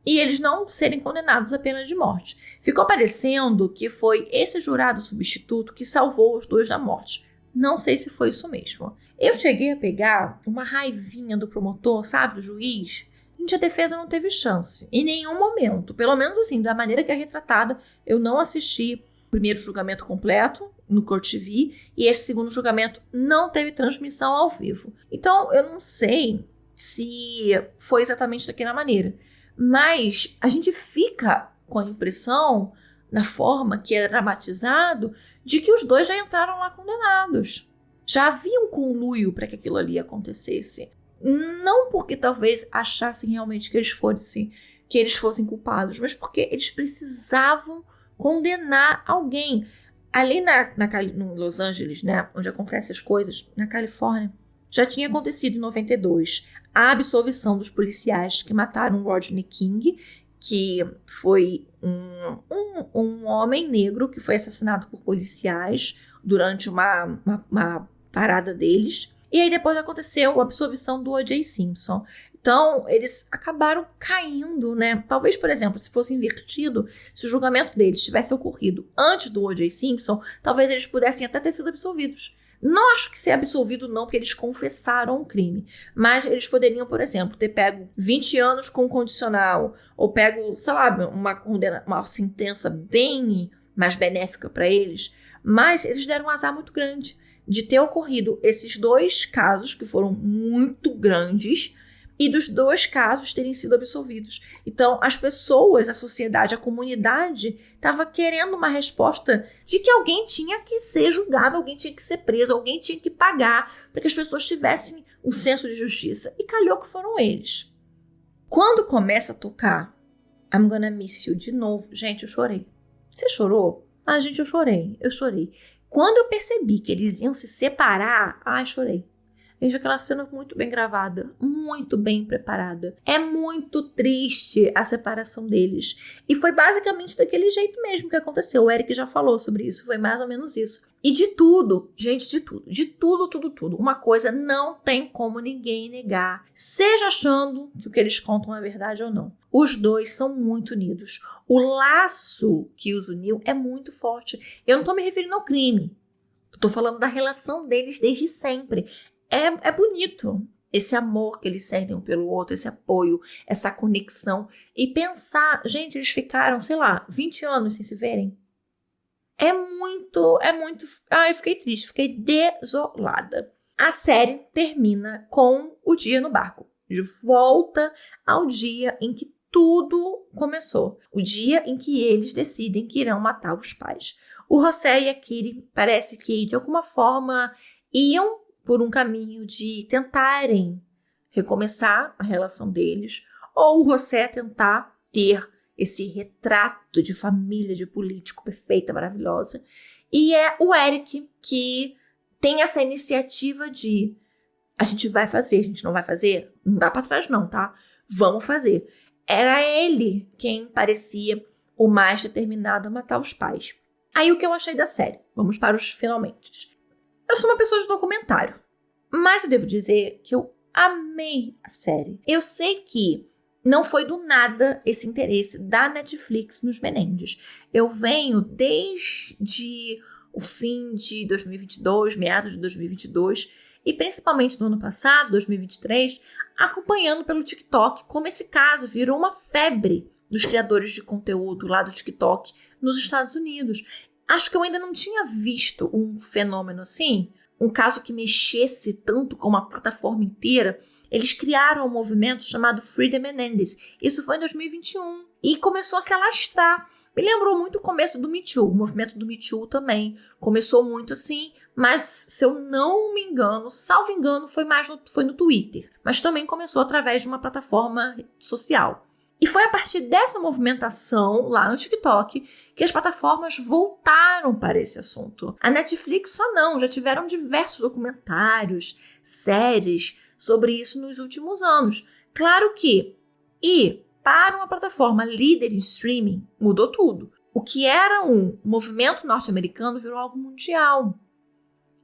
E eles não serem condenados à pena de morte. Ficou parecendo que foi esse jurado substituto que salvou os dois da morte. Não sei se foi isso mesmo. Eu cheguei a pegar uma raivinha do promotor, sabe, do juiz. Gente, a defesa não teve chance, em nenhum momento. Pelo menos assim, da maneira que é retratada, eu não assisti o primeiro julgamento completo no Court TV e esse segundo julgamento não teve transmissão ao vivo. Então, eu não sei se foi exatamente daquela maneira. Mas a gente fica com a impressão, na forma que é dramatizado, de que os dois já entraram lá condenados. Já havia um conluio para que aquilo ali acontecesse. Não porque talvez achassem realmente que eles fossem culpados, mas porque eles precisavam condenar alguém. Ali no Los Angeles, né, onde acontecem as coisas, na Califórnia, já tinha acontecido em 92 a absolvição dos policiais que mataram Rodney King, que foi um homem negro que foi assassinado por policiais durante uma parada deles. E aí depois aconteceu a absolvição do O.J. Simpson. Então, eles acabaram caindo, né? Talvez, por exemplo, se fosse invertido, se o julgamento deles tivesse ocorrido antes do O.J. Simpson, talvez eles pudessem até ter sido absolvidos. Não acho que ser absolvido não, porque eles confessaram o crime. Mas eles poderiam, por exemplo, ter pego 20 anos com condicional, ou pego, sei lá, uma sentença bem mais benéfica para eles. Mas eles deram um azar muito grande de ter ocorrido esses dois casos, que foram muito grandes, e dos dois casos terem sido absolvidos. Então, as pessoas, a sociedade, a comunidade estava querendo uma resposta de que alguém tinha que ser julgado, alguém tinha que ser preso, alguém tinha que pagar para que as pessoas tivessem um senso de justiça. E calhou que foram eles. Quando começa a tocar I'm Gonna Miss You de novo, gente, eu chorei. Você chorou? Ah, gente, eu chorei. Quando eu percebi que eles iam se separar, chorei. Gente, aquela cena muito bem gravada, muito bem preparada. É muito triste a separação deles. E foi basicamente daquele jeito mesmo que aconteceu. O Eric já falou sobre isso, foi mais ou menos isso. E de tudo, gente, de tudo. Uma coisa não tem como ninguém negar, seja achando que o que eles contam é verdade ou não. Os dois são muito unidos. O laço que os uniu é muito forte. Eu não tô me referindo ao crime. Eu tô falando da relação deles desde sempre. É bonito esse amor que eles sentem um pelo outro, esse apoio, essa conexão. E pensar, gente, eles ficaram, 20 anos sem se verem. É muito... eu fiquei triste, fiquei desolada. A série termina com o dia no barco. De volta ao dia em que tudo começou. O dia em que eles decidem que irão matar os pais. O José e a Kitty parece que, de alguma forma, iam por um caminho de tentarem recomeçar a relação deles, ou o José tentar ter esse retrato de família, de político perfeita, maravilhosa. E é o Eric que tem essa iniciativa de a gente vai fazer, a gente não vai fazer? Não dá pra trás não, tá? Vamos fazer. Era ele quem parecia o mais determinado a matar os pais. Aí o que eu achei da série? Vamos para os finalmente. Eu sou uma pessoa de documentário, mas eu devo dizer que eu amei a série. Eu sei que não foi do nada esse interesse da Netflix nos Menendez. Eu venho desde o fim de 2022, meados de 2022, e principalmente no ano passado, 2023, acompanhando pelo TikTok como esse caso virou uma febre dos criadores de conteúdo lá do TikTok nos Estados Unidos. Acho que eu ainda não tinha visto um fenômeno assim, um caso que mexesse tanto com uma plataforma inteira. Eles criaram um movimento chamado Free the Menendez. Isso foi em 2021 e começou a se alastrar. Me lembrou muito o começo do Me Too. O movimento do Me Too também começou muito assim, mas se eu não me engano, salvo engano, foi no Twitter. Mas também começou através de uma plataforma social. E foi a partir dessa movimentação lá no TikTok que as plataformas voltaram para esse assunto. A Netflix só não, já tiveram diversos documentários, séries sobre isso nos últimos anos. Claro que, para uma plataforma líder em streaming, mudou tudo. O que era um movimento norte-americano virou algo mundial.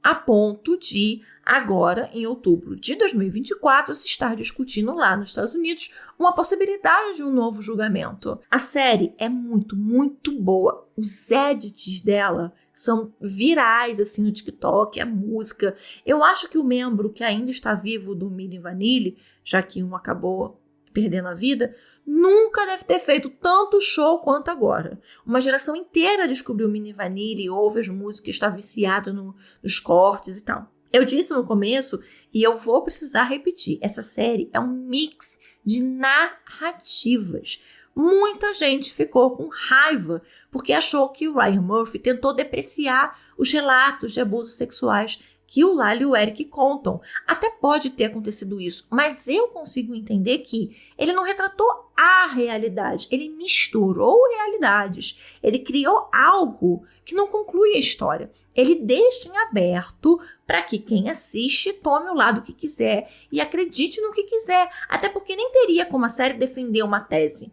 A ponto de, agora, em outubro de 2024, se estar discutindo lá nos Estados Unidos uma possibilidade de um novo julgamento. A série é muito, muito boa. Os edits dela são virais, assim, no TikTok, a música. Eu acho que o membro que ainda está vivo do Milli Vanilli, já que um acabou perdendo a vida, nunca deve ter feito tanto show quanto agora. Uma geração inteira descobriu o Milli Vanilli, ouve as músicas, está viciado nos cortes e tal. Eu disse no começo, e eu vou precisar repetir, essa série é um mix de narrativas. Muita gente ficou com raiva porque achou que o Ryan Murphy tentou depreciar os relatos de abusos sexuais que o Lali e o Eric contam. Até pode ter acontecido isso, mas eu consigo entender que ele não retratou a realidade, ele misturou realidades, ele criou algo que não conclui a história. Ele deixa em aberto para que quem assiste tome o lado que quiser e acredite no que quiser, até porque nem teria como a série defender uma tese.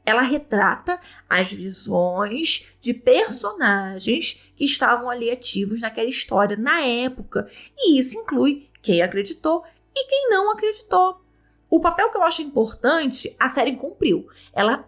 Ela retrata as visões de personagens que estavam ali ativos naquela história na época. E isso inclui quem acreditou e quem não acreditou. O papel que eu acho importante, a série cumpriu. Ela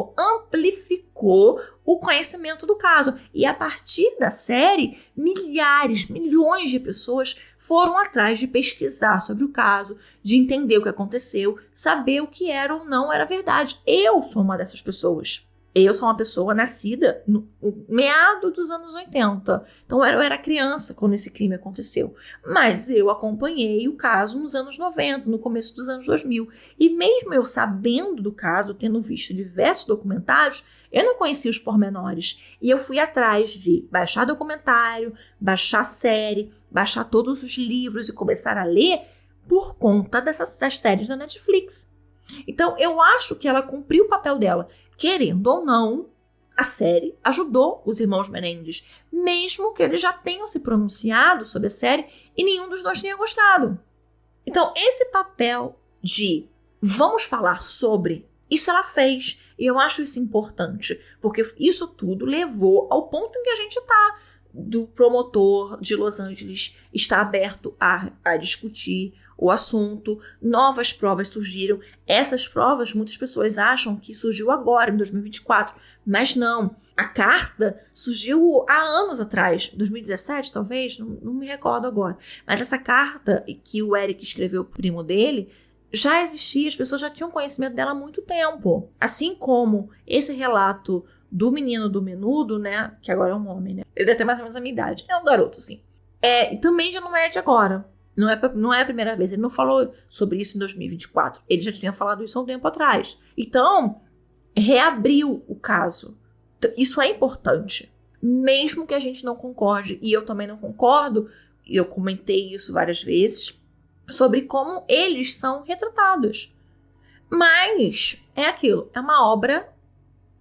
amplificou o conhecimento do caso. E a partir da série, milhões de pessoas foram atrás de pesquisar sobre o caso, de entender o que aconteceu, saber o que era ou não era verdade. Eu sou uma dessas pessoas. Eu sou uma pessoa nascida no meado dos anos 80. Então eu era criança quando esse crime aconteceu. Mas eu acompanhei o caso nos anos 90, no começo dos anos 2000. E mesmo eu sabendo do caso, tendo visto diversos documentários, eu não conhecia os pormenores. E eu fui atrás de baixar documentário, baixar série, baixar todos os livros e começar a ler por conta das séries da Netflix. Então, eu acho que ela cumpriu o papel dela. Querendo ou não, a série ajudou os irmãos Menendez, mesmo que eles já tenham se pronunciado sobre a série e nenhum dos dois tinha gostado. Então, esse papel de vamos falar sobre, isso ela fez. E eu acho isso importante, porque isso tudo levou ao ponto em que a gente está, do promotor de Los Angeles estar aberto a discutir o assunto, novas provas surgiram. Essas provas, muitas pessoas acham que surgiu agora, em 2024, mas não. A carta surgiu há anos atrás, 2017 talvez, não me recordo agora. Mas essa carta que o Eric escreveu pro primo dele, já existia, as pessoas já tinham conhecimento dela há muito tempo. Assim como esse relato do menino do menudo, né, que agora é um homem, né? Ele deve ter mais ou menos a minha idade. É um garoto, sim. Também já não é de agora. Não é a primeira vez. Ele não falou sobre isso em 2024. Ele já tinha falado isso há um tempo atrás. Então, reabriu o caso. Isso é importante. Mesmo que a gente não concorde, e eu também não concordo, e eu comentei isso várias vezes, sobre como eles são retratados. Mas é aquilo. É uma obra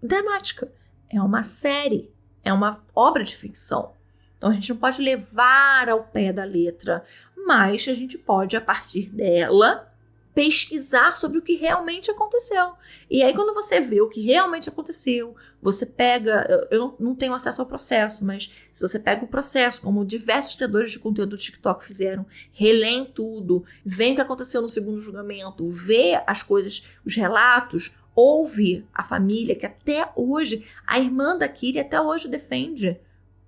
dramática. É uma série. É uma obra de ficção. Então, a gente não pode levar ao pé da letra, mas a gente pode, a partir dela, pesquisar sobre o que realmente aconteceu. E aí, quando você vê o que realmente aconteceu, você pega... Eu não tenho acesso ao processo, mas se você pega o processo, como diversos criadores de conteúdo do TikTok fizeram, relêem tudo, vê o que aconteceu no segundo julgamento, vê as coisas, os relatos, ouve a família, que até hoje, a irmã da Kiri até hoje defende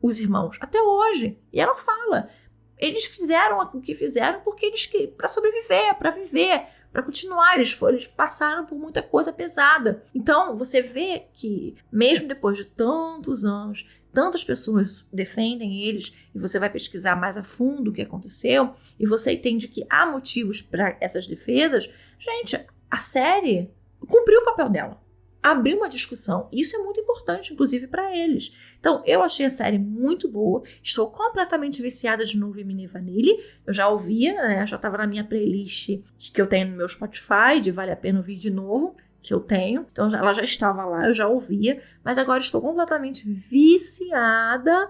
os irmãos, até hoje. E ela fala, eles fizeram o que fizeram porque eles queriam, para sobreviver, para viver, para continuar, eles passaram por muita coisa pesada. Então, você vê que, mesmo depois de tantos anos, tantas pessoas defendem eles, e você vai pesquisar mais a fundo o que aconteceu, e você entende que há motivos para essas defesas. Gente, a série cumpriu o papel dela. Abriu uma discussão. Isso é muito importante, inclusive, para eles. Então, eu achei a série muito boa. Estou completamente viciada de novo em Mini Vanille. Eu já ouvia, né? Já estava na minha playlist que eu tenho no meu Spotify, de Vale a Pena Ouvir de Novo, que eu tenho. Então, ela já estava lá, eu já ouvia. Mas agora estou completamente viciada.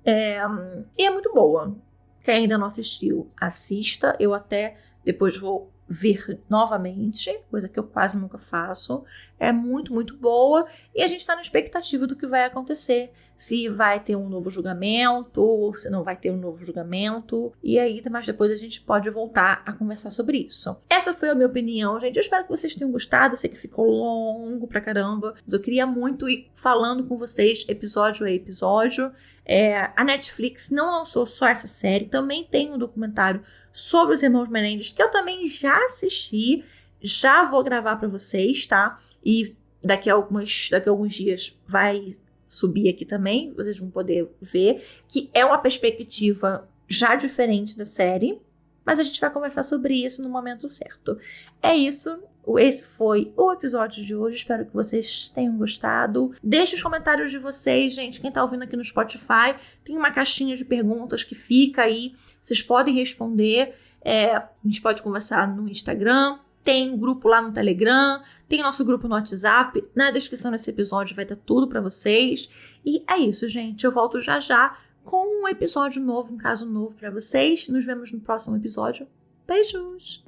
E é muito boa. Quem ainda não assistiu, assista. Eu até depois vou ver novamente, coisa que eu quase nunca faço. É muito, muito boa. E a gente está na expectativa do que vai acontecer. Se vai ter um novo julgamento, ou se não vai ter um novo julgamento. E aí, mas depois a gente pode voltar a conversar sobre isso. Essa foi a minha opinião, gente. Eu espero que vocês tenham gostado. Eu sei que ficou longo pra caramba, mas eu queria muito ir falando com vocês episódio a episódio. A Netflix não lançou só essa série, também tem um documentário sobre os irmãos Menendez, que eu também já assisti, já vou gravar para vocês, tá? E daqui a alguns dias vai subir aqui também, vocês vão poder ver, que é uma perspectiva já diferente da série, mas a gente vai conversar sobre isso no momento certo. É isso. Esse foi o episódio de hoje. Espero que vocês tenham gostado. Deixe os comentários de vocês, gente. Quem tá ouvindo aqui no Spotify, tem uma caixinha de perguntas que fica aí. Vocês podem responder. A gente pode conversar no Instagram. Tem um grupo lá no Telegram. Tem nosso grupo no WhatsApp. Na descrição desse episódio vai estar tudo pra vocês. E é isso, gente. Eu volto já já com um episódio novo, um caso novo pra vocês. Nos vemos no próximo episódio. Beijos!